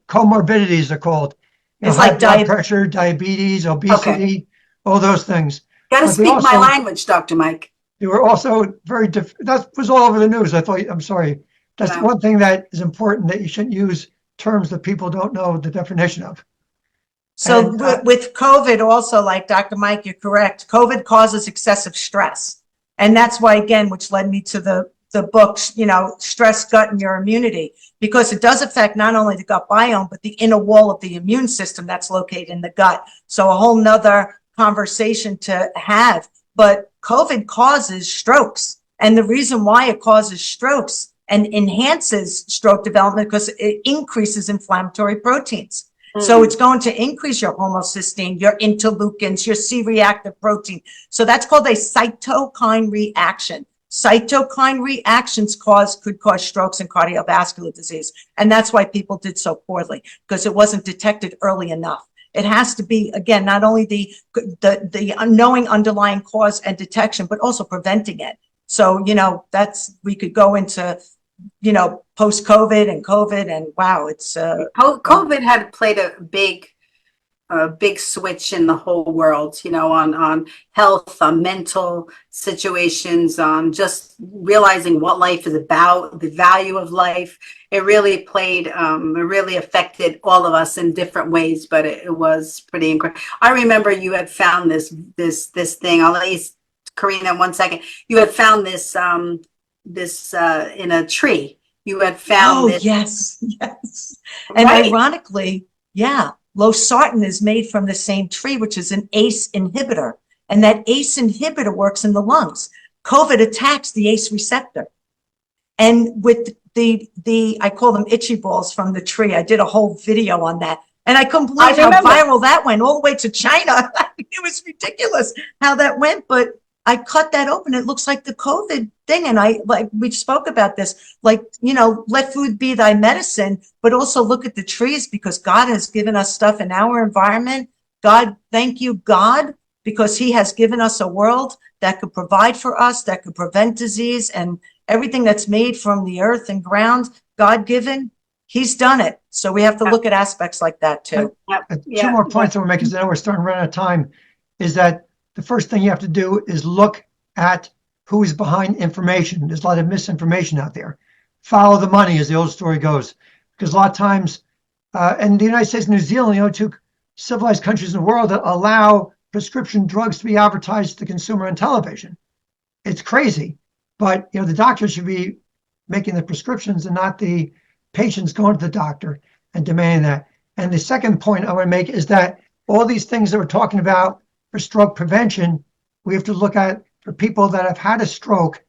Comorbidities are called. You know, it's high like blood pressure, diabetes, obesity, all those things. Got to speak my language, Dr. Mike. They were also very, that was all over the news. I'm sorry. That's one thing that is important, that you shouldn't use terms that people don't know the definition of. So with COVID also, like Dr. Mike, you're correct. COVID causes excessive stress. And that's why, again, which led me to the books, you know, Stress, Gut, and Your Immunity, because it does affect not only the gut biome, but the inner wall of the immune system that's located in the gut. So a whole nother conversation to have. But COVID causes strokes. And the reason why it causes strokes and enhances stroke development, because it increases inflammatory proteins. So it's going to increase your homocysteine, your interleukins, your C-reactive protein. So that's called a cytokine reaction. Cytokine reactions could cause strokes and cardiovascular disease. And that's why people did so poorly, because it wasn't detected early enough. It has to be, again, not only the knowing underlying cause and detection, but also preventing it. So, you know, we could go into, you know, post-COVID and COVID, and wow, it's COVID had played a big a big switch in the whole world, you know, on health, on mental situations, on just realizing what life is about, the value of life. It really played, it really affected all of us in different ways, but it was pretty incredible. I remember you had found this thing. I'll let you, Karina, 1 second. You had found this, in a tree. You had found this. Yes, yes. And Right. ironically, yeah, losartan is made from the same tree, which is an ACE inhibitor. And that ACE inhibitor works in the lungs. COVID attacks the ACE receptor. And with the I call them itchy balls from the tree. I did a whole video on that. And I couldn't believe how viral that went all the way to China. It was ridiculous how that went. But I cut that open. It looks like the COVID thing. And we spoke about this, like, you know, let food be thy medicine, but also look at the trees, because God has given us stuff in our environment. God, thank you, God, because he has given us a world that could provide for us, that could prevent disease, and everything that's made from the earth and ground, God given, he's done it. So we have to look at aspects like that too. Two more points that we're making, because I know we're starting to run out of time, is that the first thing you have to do is look at who is behind information. There's a lot of misinformation out there. Follow the money, as the old story goes, because a lot of times, in the United States and New Zealand, you know, two civilized countries in the world that allow prescription drugs to be advertised to the consumer on television. It's crazy, but you know, the doctor should be making the prescriptions and not the patients going to the doctor and demanding that. And the second point I want to make is that all these things that we're talking about for stroke prevention, we have to look at for people that have had a stroke.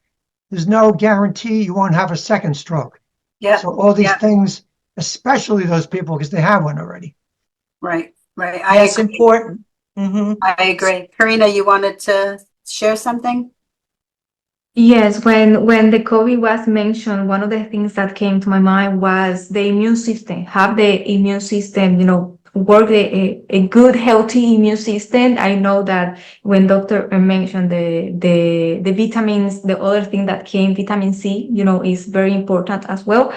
There's no guarantee you won't have a second stroke. Yeah. So all these things, especially those people, because they have one already. Right. Right. It's important. Mm-hmm. I agree. Karina, you wanted to share something? Yes, when the COVID was mentioned, one of the things that came to my mind was the immune system. Have the immune system, you know, work a good, healthy immune system. I know that when Doctor mentioned the vitamins, the other thing that came, vitamin C, you know, is very important as well.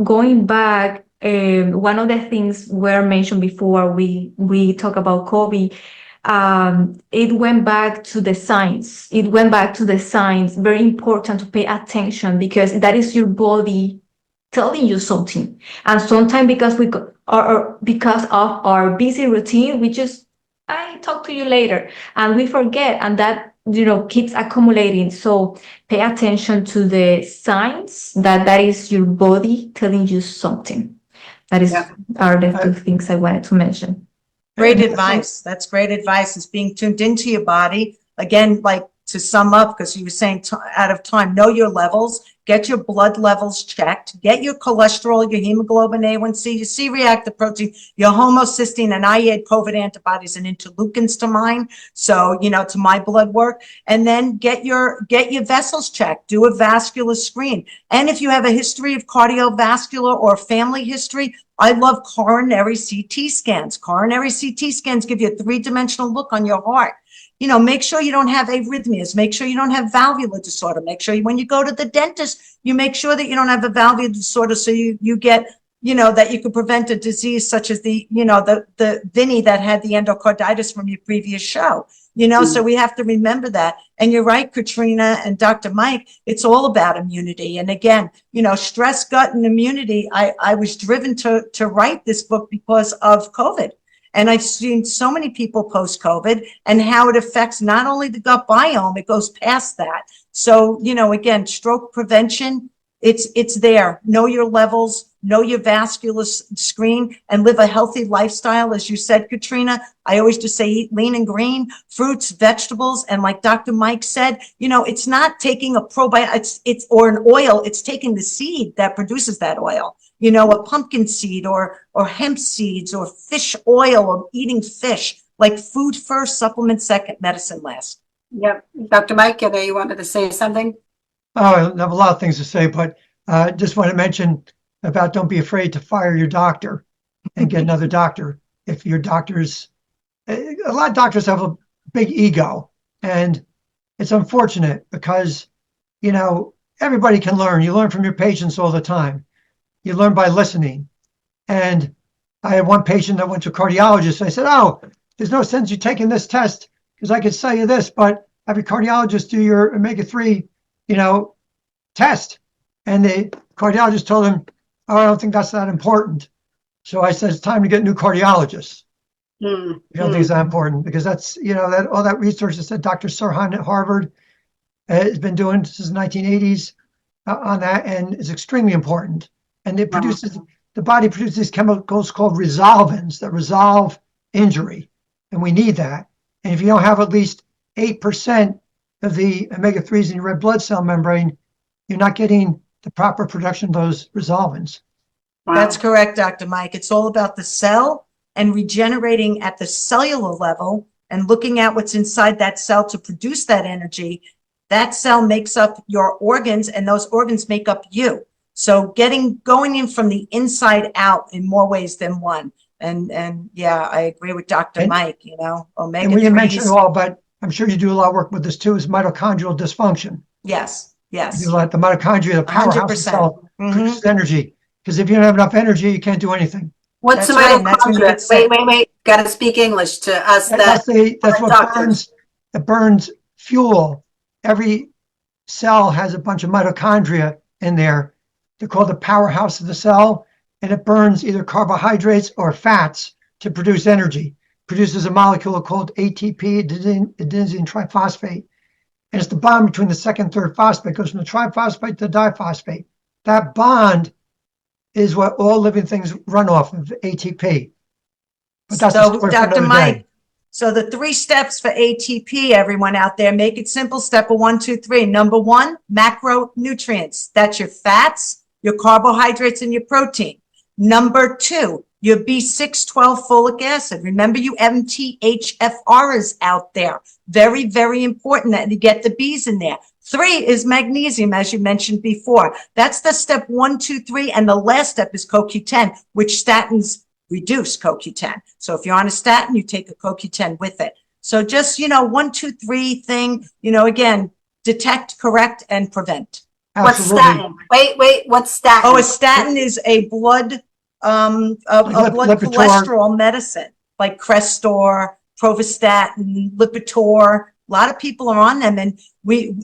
Going back, one of the things were mentioned before we talk about COVID. It went back to the science. Very important to pay attention, because that is your body telling you something. And sometimes because because of our busy routine, we just, I talk to you later, and we forget, and that, you know, keeps accumulating. So pay attention to the signs that is your body telling you something. That is are the two things I wanted to mention. Great advice. That's great advice, is being tuned into your body. Again, like to sum up, because you were saying out of time, know your levels, get your blood levels checked, get your cholesterol, your hemoglobin A1C, your C-reactive protein, your homocysteine, and I add COVID antibodies and interleukins to mine. So, you know, to my blood work, and then get your vessels checked, do a vascular screen. And if you have a history of cardiovascular or family history, I love coronary CT scans. Coronary CT scans give you a three-dimensional look on your heart. You know, make sure you don't have arrhythmias. Make sure you don't have valvular disorder. Make sure when you go to the dentist, you make sure that you don't have a valvular disorder, so you get, you know, that you could prevent a disease such as the Vinny that had the endocarditis from your previous show. You know, so we have to remember that. And you're right, Katrina and Dr. Mike, it's all about immunity. And again, you know, stress, gut, and immunity. I was driven to write this book because of COVID. And I've seen so many people post-COVID and how it affects not only the gut biome, it goes past that. So, you know, again, stroke prevention, it's there. Know your levels, know your vascular screen, and live a healthy lifestyle. As you said, Katrina, I always just say eat lean and green, fruits, vegetables. And like Dr. Mike said, you know, it's not taking a probiotic, it's or an oil, it's taking the seed that produces that oil. You know, a pumpkin seed or hemp seeds or fish oil, or eating fish, like food first, supplement second, medicine last. Yep. Dr. Mike, I know you wanted to say something. Oh, I have a lot of things to say, but just want to mention about don't be afraid to fire your doctor and get another doctor. If your doctor's, a lot of doctors have a big ego, and it's unfortunate because, you know, everybody can learn. You learn from your patients all the time. You learn by listening. And I had one patient that went to a cardiologist. I said, oh, there's no sense you taking this test because I could sell you this, but have your cardiologist do your omega-3, test. And the cardiologist told him, oh, I don't think that's that important. So I said, it's time to get new cardiologists. You don't think it's that important because that's, that all that research that Dr. Sirhan at Harvard has been doing since the 1980s on that, and is extremely important. And it produces, the body produces these chemicals called resolvins that resolve injury. And we need that. And if you don't have at least 8% of the omega-3s in your red blood cell membrane, you're not getting the proper production of those resolvins. Wow. That's correct, Dr. Mike. It's all about the cell and regenerating at the cellular level and looking at what's inside that cell to produce that energy. That cell makes up your organs, and those organs make up you. So going in from the inside out in more ways than one. And yeah, I agree with Dr. Mike, omega-3s. And we didn't mention it all, but I'm sure you do a lot of work with this too, is mitochondrial dysfunction. Yes, yes. You do like the mitochondria, the powerhouse of the cell, produces energy. Because if you don't have enough energy, you can't do anything. What's the mitochondria? Wait. Got to speak English to us. That's what burns. It burns fuel. Every cell has a bunch of mitochondria in there. They're called the powerhouse of the cell, and it burns either carbohydrates or fats to produce energy. Produces a molecule called ATP, adenosine triphosphate. And it's the bond between the second and third phosphate. It goes from the triphosphate to the diphosphate. That bond is what all living things run off of, ATP. But that's so, Dr. Mike, so the 3 steps for ATP, everyone out there, make it simple. Step 1, 2, 3. Number 1, macronutrients. That's your fats, your carbohydrates, and your protein. Number 2, your B6-12 folic acid. Remember, you MTHFRs out there. Very, very important that you get the B's in there. 3 is magnesium, as you mentioned before. That's the step 1, 2, 3. And the last step is CoQ10, which statins reduce CoQ10. So if you're on a statin, you take a CoQ10 with it. So just, 1, 2, 3 thing, again, detect, correct, and prevent. Absolutely. What's statin? Wait, what's statin? Oh, a statin is a blood cholesterol medicine, like Crestor, Provastatin, Lipitor. A lot of people are on them, and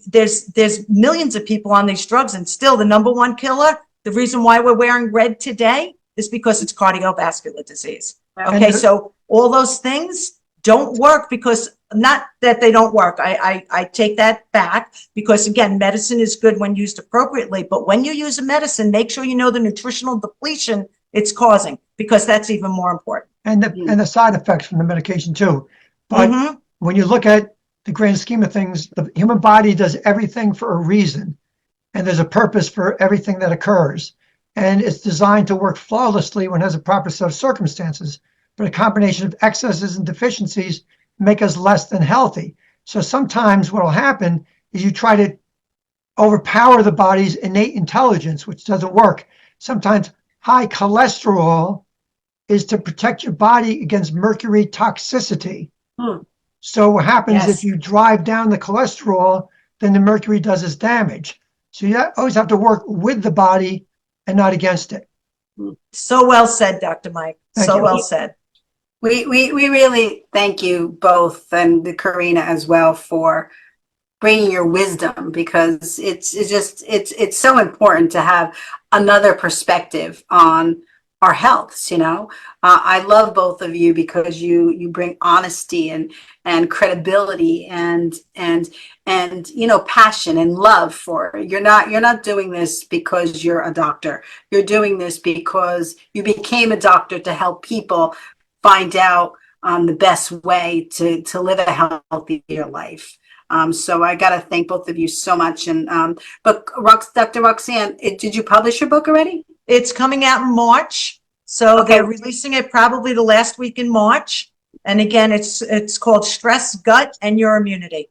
there's millions of people on these drugs, and still the number 1 killer, the reason why we're wearing red today is because it's cardiovascular disease. Okay, so all those things don't work because, not that they don't work. I take that back because, again, medicine is good when used appropriately, but when you use a medicine, make sure you know the nutritional depletion it's causing, because that's even more important. And the side effects from the medication too. But when you look at the grand scheme of things, the human body does everything for a reason, and there's a purpose for everything that occurs. And it's designed to work flawlessly when it has a proper set of circumstances. But a combination of excesses and deficiencies make us less than healthy. So sometimes what will happen is you try to overpower the body's innate intelligence, which doesn't work. Sometimes high cholesterol is to protect your body against mercury toxicity. So what happens if you drive down the cholesterol, then the mercury does its damage. So you always have to work with the body and not against it. So well said, Dr. Mike. Thank you. Well said. We really thank you both, and Karina as well, for bringing your wisdom, because it's so important to have another perspective on our healths. I love both of you because you bring honesty and credibility and passion and love for it. You're not doing this because you're a doctor. You're doing this because you became a doctor to help people find out the best way to live a healthier life. So I got to thank both of you so much. And but Dr. Roxanne, did you publish your book already? It's coming out in March. So they're releasing it probably the last week in March. And again, it's called Stress, Gut, and Your Immunity.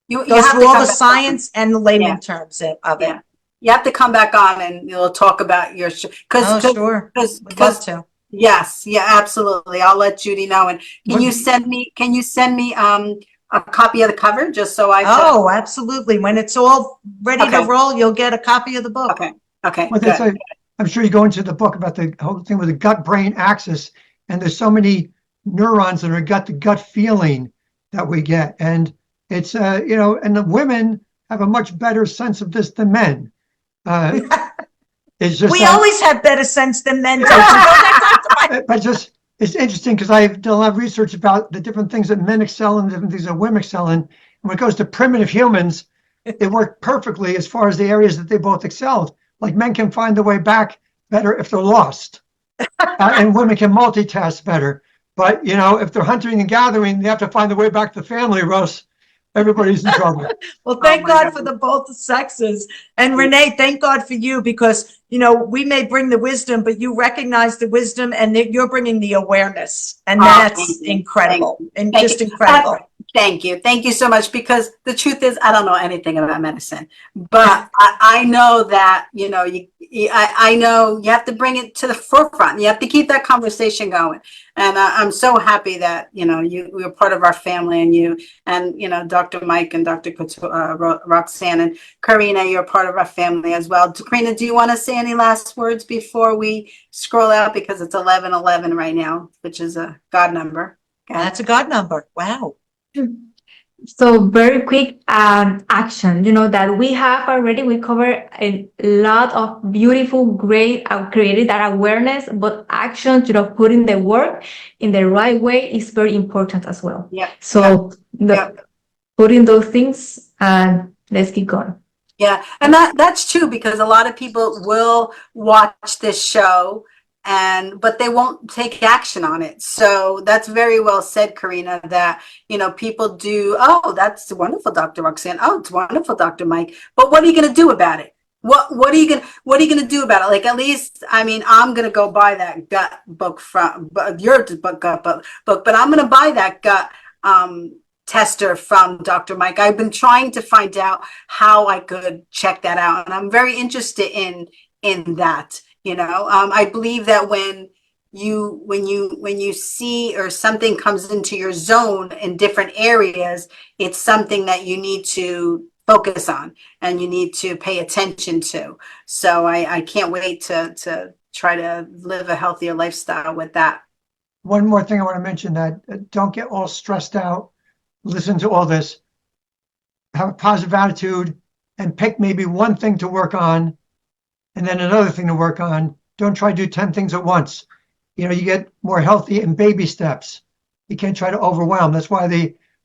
You goes through all the science and the layman terms of it. You have to come back on and we'll talk about your sure. Would love to. Yes, absolutely. I'll let Judy know. And can you send me a copy of the cover just so I absolutely. When it's all ready to roll, you'll get a copy of the book. Okay. Well, I'm sure you go into the book about the whole thing with the gut-brain axis, and there's so many neurons that are gut-to-gut feeling that we get. And it's, and the women have a much better sense of this than men. It's just We always have better sense than men. Don't you know that, Dr. Mike? but just it's interesting because I've done a lot of research about the different things that men excel in, different things that women excel in. And when it goes to primitive humans, it worked perfectly as far as the areas that they both excelled. Like men can find their way back better if they're lost, and women can multitask better. But if they're hunting and gathering, they have to find their way back to the family, Russ. Everybody's in trouble. Well, thank God for the both sexes. And Renee, thank God for you, because, we may bring the wisdom, but you recognize the wisdom and you're bringing the awareness. And that's incredible. And just incredible. Thank you. Thank you so much, because the truth is, I don't know anything about medicine, but I know that, I know you have to bring it to the forefront. You have to keep that conversation going. And I'm so happy that, you're part of our family, and Dr. Mike and Dr. Roxanne and Karina, you're part of our family as well. Karina, do you want to say any last words before we scroll out? Because it's 11:11 right now, which is a God number. That's a God number. Wow. So very quick action, that we have already, we covered a lot of beautiful, great, created that awareness, but action, putting the work in the right way is very important as well. Yeah. So putting those things, and let's keep going. Yeah, and that's true, because a lot of people will watch this show but they won't take action on it. So that's very well said, Karina, that, people do, oh, that's wonderful, Dr. Roxanne. Oh, it's wonderful, Dr. Mike. But what are you going to do about it? What are you going to do about it? Like, at least, I'm going to go buy that gut book from your gut book, but I'm going to buy that gut, tester from Dr. Mike. I've been trying to find out how I could check that out. And I'm very interested in that. I believe that when you see, or something comes into your zone in different areas, it's something that you need to focus on and you need to pay attention to. So I can't wait to try to live a healthier lifestyle with that. One more thing I want to mention, that don't get all stressed out. Listen to all this, have a positive attitude, and pick maybe one thing to work on and then another thing to work on. Don't try to do 10 things at once. You get more healthy in baby steps. You can't try to overwhelm. That's why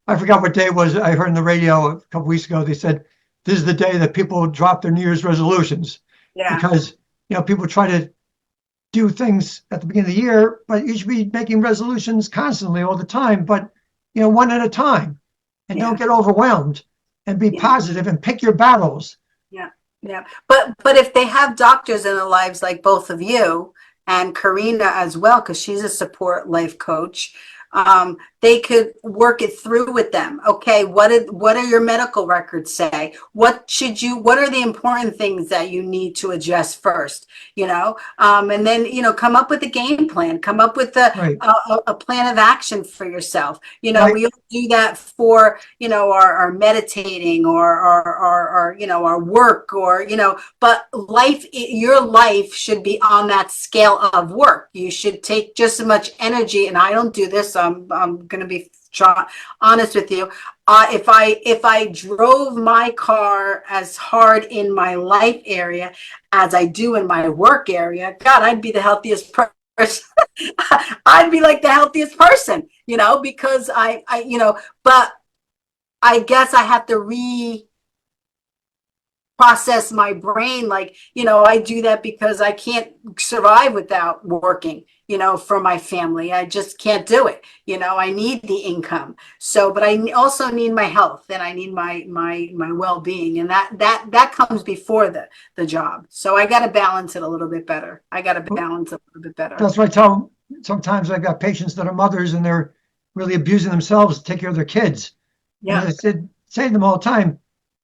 I forgot what day it was. I heard on the radio a couple weeks ago, they said, this is the day that people drop their New Year's resolutions. Yeah. Because, people try to do things at the beginning of the year, but you should be making resolutions constantly all the time, but, one at a time. And don't get overwhelmed, and be positive and pick your battles. Yeah. But if they have doctors in their lives, like both of you and Karina as well, because she's a support life coach, they could work it through with them. Okay, what do your medical records say? What are the important things that you need to address first? And then, come up with a game plan, come up with a plan of action for yourself. We all do that for, our meditating or our work, or, but your life should be on that scale of work. You should take just as much energy, and I don't do this. I'm going to be honest with you. If I drove my car as hard in my life area as I do in my work area, God, I'd be the healthiest person. I'd be like the healthiest person, because but I guess I have to process my brain. Like, I do that because I can't survive without working, for my family. I just can't do it. I need the income. So, but I also need my health, and I need my well-being, and that comes before the job. So I got to balance it a little bit better. That's what I tell, sometimes I got patients that are mothers and they're really abusing themselves to take care of their kids. Yeah. And I say to them all the time,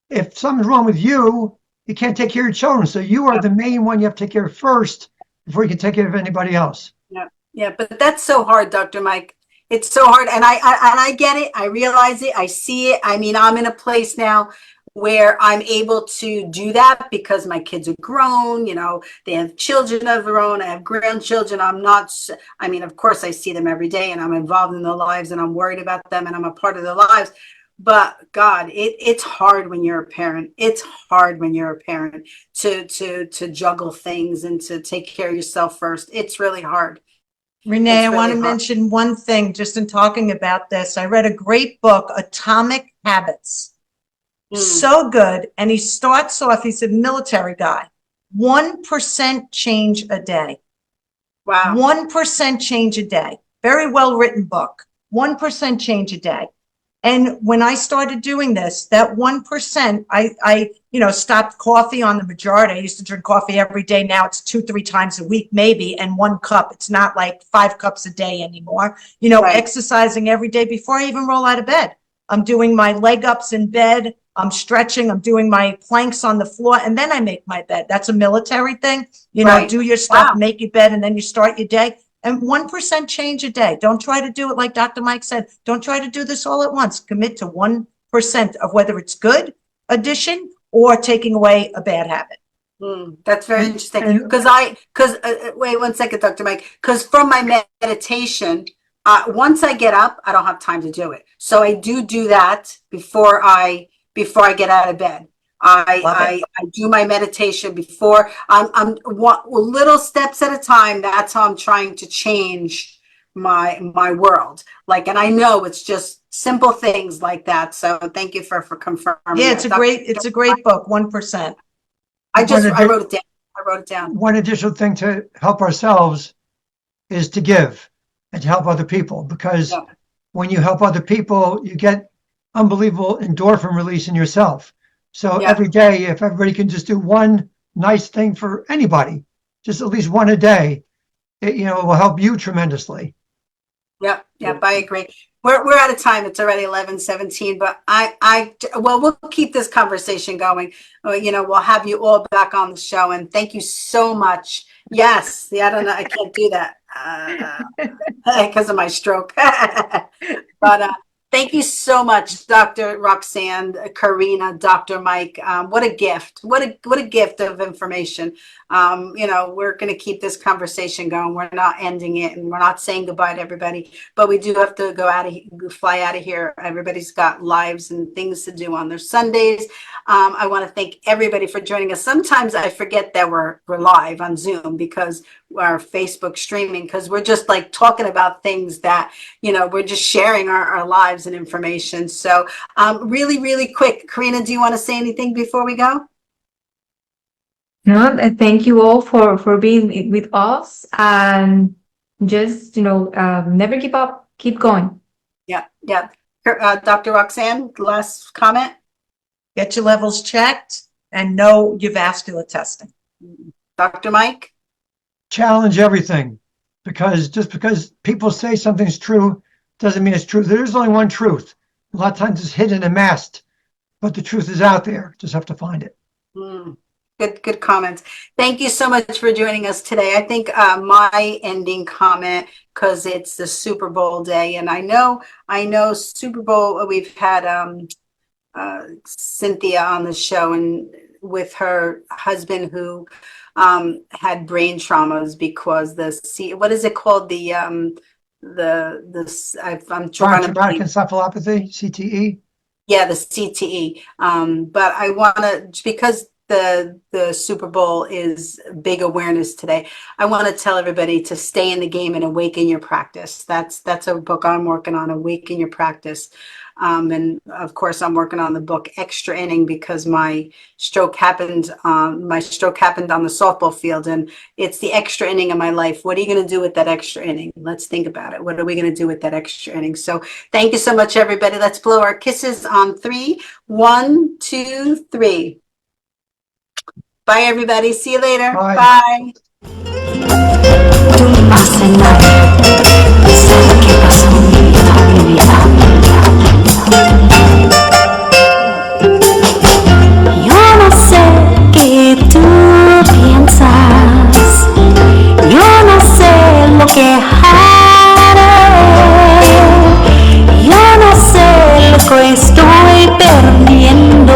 if something's wrong with you, you can't take care of your children. So you are the main one you have to take care of first before you can take care of anybody else. Yeah, but that's so hard, Dr. Mike. It's so hard. And I get it. I realize it. I see it. I'm in a place now where I'm able to do that because my kids are grown, you know, they have children of their own, I have grandchildren. I mean, of course I see them every day and I'm involved in their lives and I'm worried about them and I'm a part of their lives. But God, it's hard when you're a parent. It's hard when you're a parent to juggle things and to take care of yourself first. It's really hard. Renee, It's I want really to hard. mention one thing just in talking about this. I read a great book, Atomic Habits. So good. And he starts off, he's a military guy. 1% change a day. Wow. 1% change a day. Very well written book. 1% change a day. And when I started doing this, that 1%, I stopped coffee on the majority. I used to drink coffee every day. Now it's 2-3 times a week, maybe, and 1 cup. It's not like 5 cups a day anymore. Right. Exercising every day before I even roll out of bed. I'm doing my leg ups in bed. I'm stretching. I'm doing my planks on the floor, and then I make my bed. That's a military thing. Right. Do your stuff, Wow. make your bed, and then you start your day. And 1% change a day. Don't try to do it like Dr. Mike said. Don't try to do this all at once. Commit to 1% of whether it's good addition or taking away a bad habit. That's very interesting. Wait 1 second, Dr. Mike. Because from my meditation, once I get up, I don't have time to do it. So I do that before I get out of bed. I do my meditation before I'm little steps at a time. That's how I'm trying to change my world. Like, and I know it's just simple things like that. So thank you for confirming. Yeah, that. it's a great book, 1%. I wrote it down. I wrote it down. One additional thing to help ourselves is to give and to help other people, because when you help other people, you get unbelievable endorphin release in yourself. So every day, if everybody can just do one nice thing for anybody, just at least one a day, it will help you tremendously. Yep, I agree. We're out of time. It's already 11:17, but we'll keep this conversation going. We'll have you all back on the show, and thank you so much. Yes, I don't know, I can't do that because of my stroke. But thank you so much, Dr. Roxanne, Karina, Dr. Mike. What a gift! What a gift of information. We're going to keep this conversation going. We're not ending it, and we're not saying goodbye to everybody. But we do have to fly out of here. Everybody's got lives and things to do on their Sundays. I want to thank everybody for joining us. Sometimes I forget that we're live on Zoom because our Facebook streaming, because we're just like talking about things that we're just sharing our lives and information. So really, really quick, Karina, do you want to say anything before we go? No, thank you all for being with us, and just never give up, keep going. Yeah. Dr. Roxanne, last comment. Get your levels checked and know your vascular testing. Dr. Mike? Challenge everything, because just because people say something's true doesn't mean it's true. There is only one truth. A lot of times it's hidden and masked, but the truth is out there. Just have to find it. Good comments. Thank you so much for joining us today. I think my ending comment, because it's the Super Bowl day, and I know Super Bowl, we've had Cynthia on the show, and with her husband who had brain traumas because what is it called? I'm Traumatic encephalopathy, CTE. Yeah, the CTE. But I want to, because the Super Bowl is big awareness today, I want to tell everybody to stay in the game and awaken your practice. That's a book I'm working on, Awaken Your Practice. And of course, I'm working on the book Extra Inning, because my stroke happened on the softball field, and it's the extra inning of my life. What are you going to do with that extra inning? Let's think about it. What are we going to do with that extra inning? So thank you so much, everybody. Let's blow our kisses on 3. 1, 2, 3. Bye, everybody. See you later. Bye. Tú no pasa nada, ¿sabes qué pasa con mi vida? Yo no sé qué tú piensas, yo no sé lo que haré, yo no sé lo que estoy perdiendo.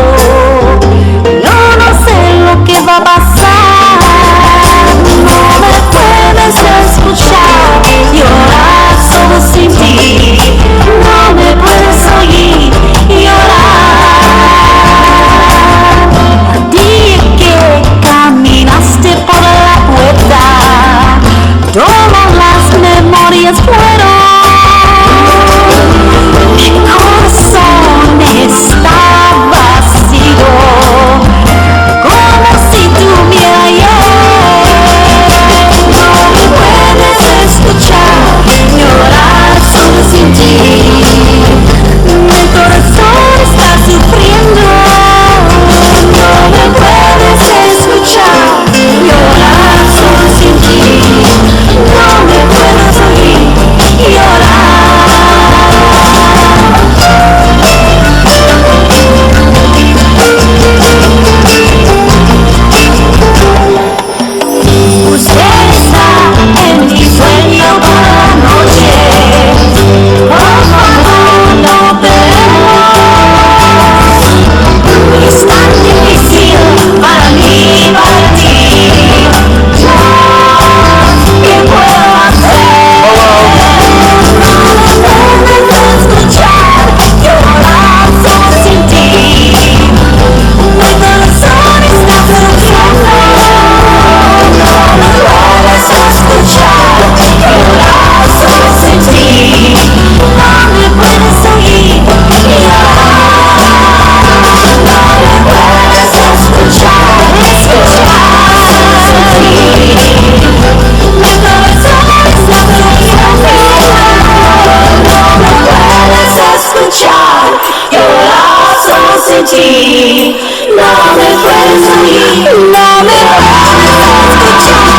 ti, no me puedes oír, no me puedes escuchar.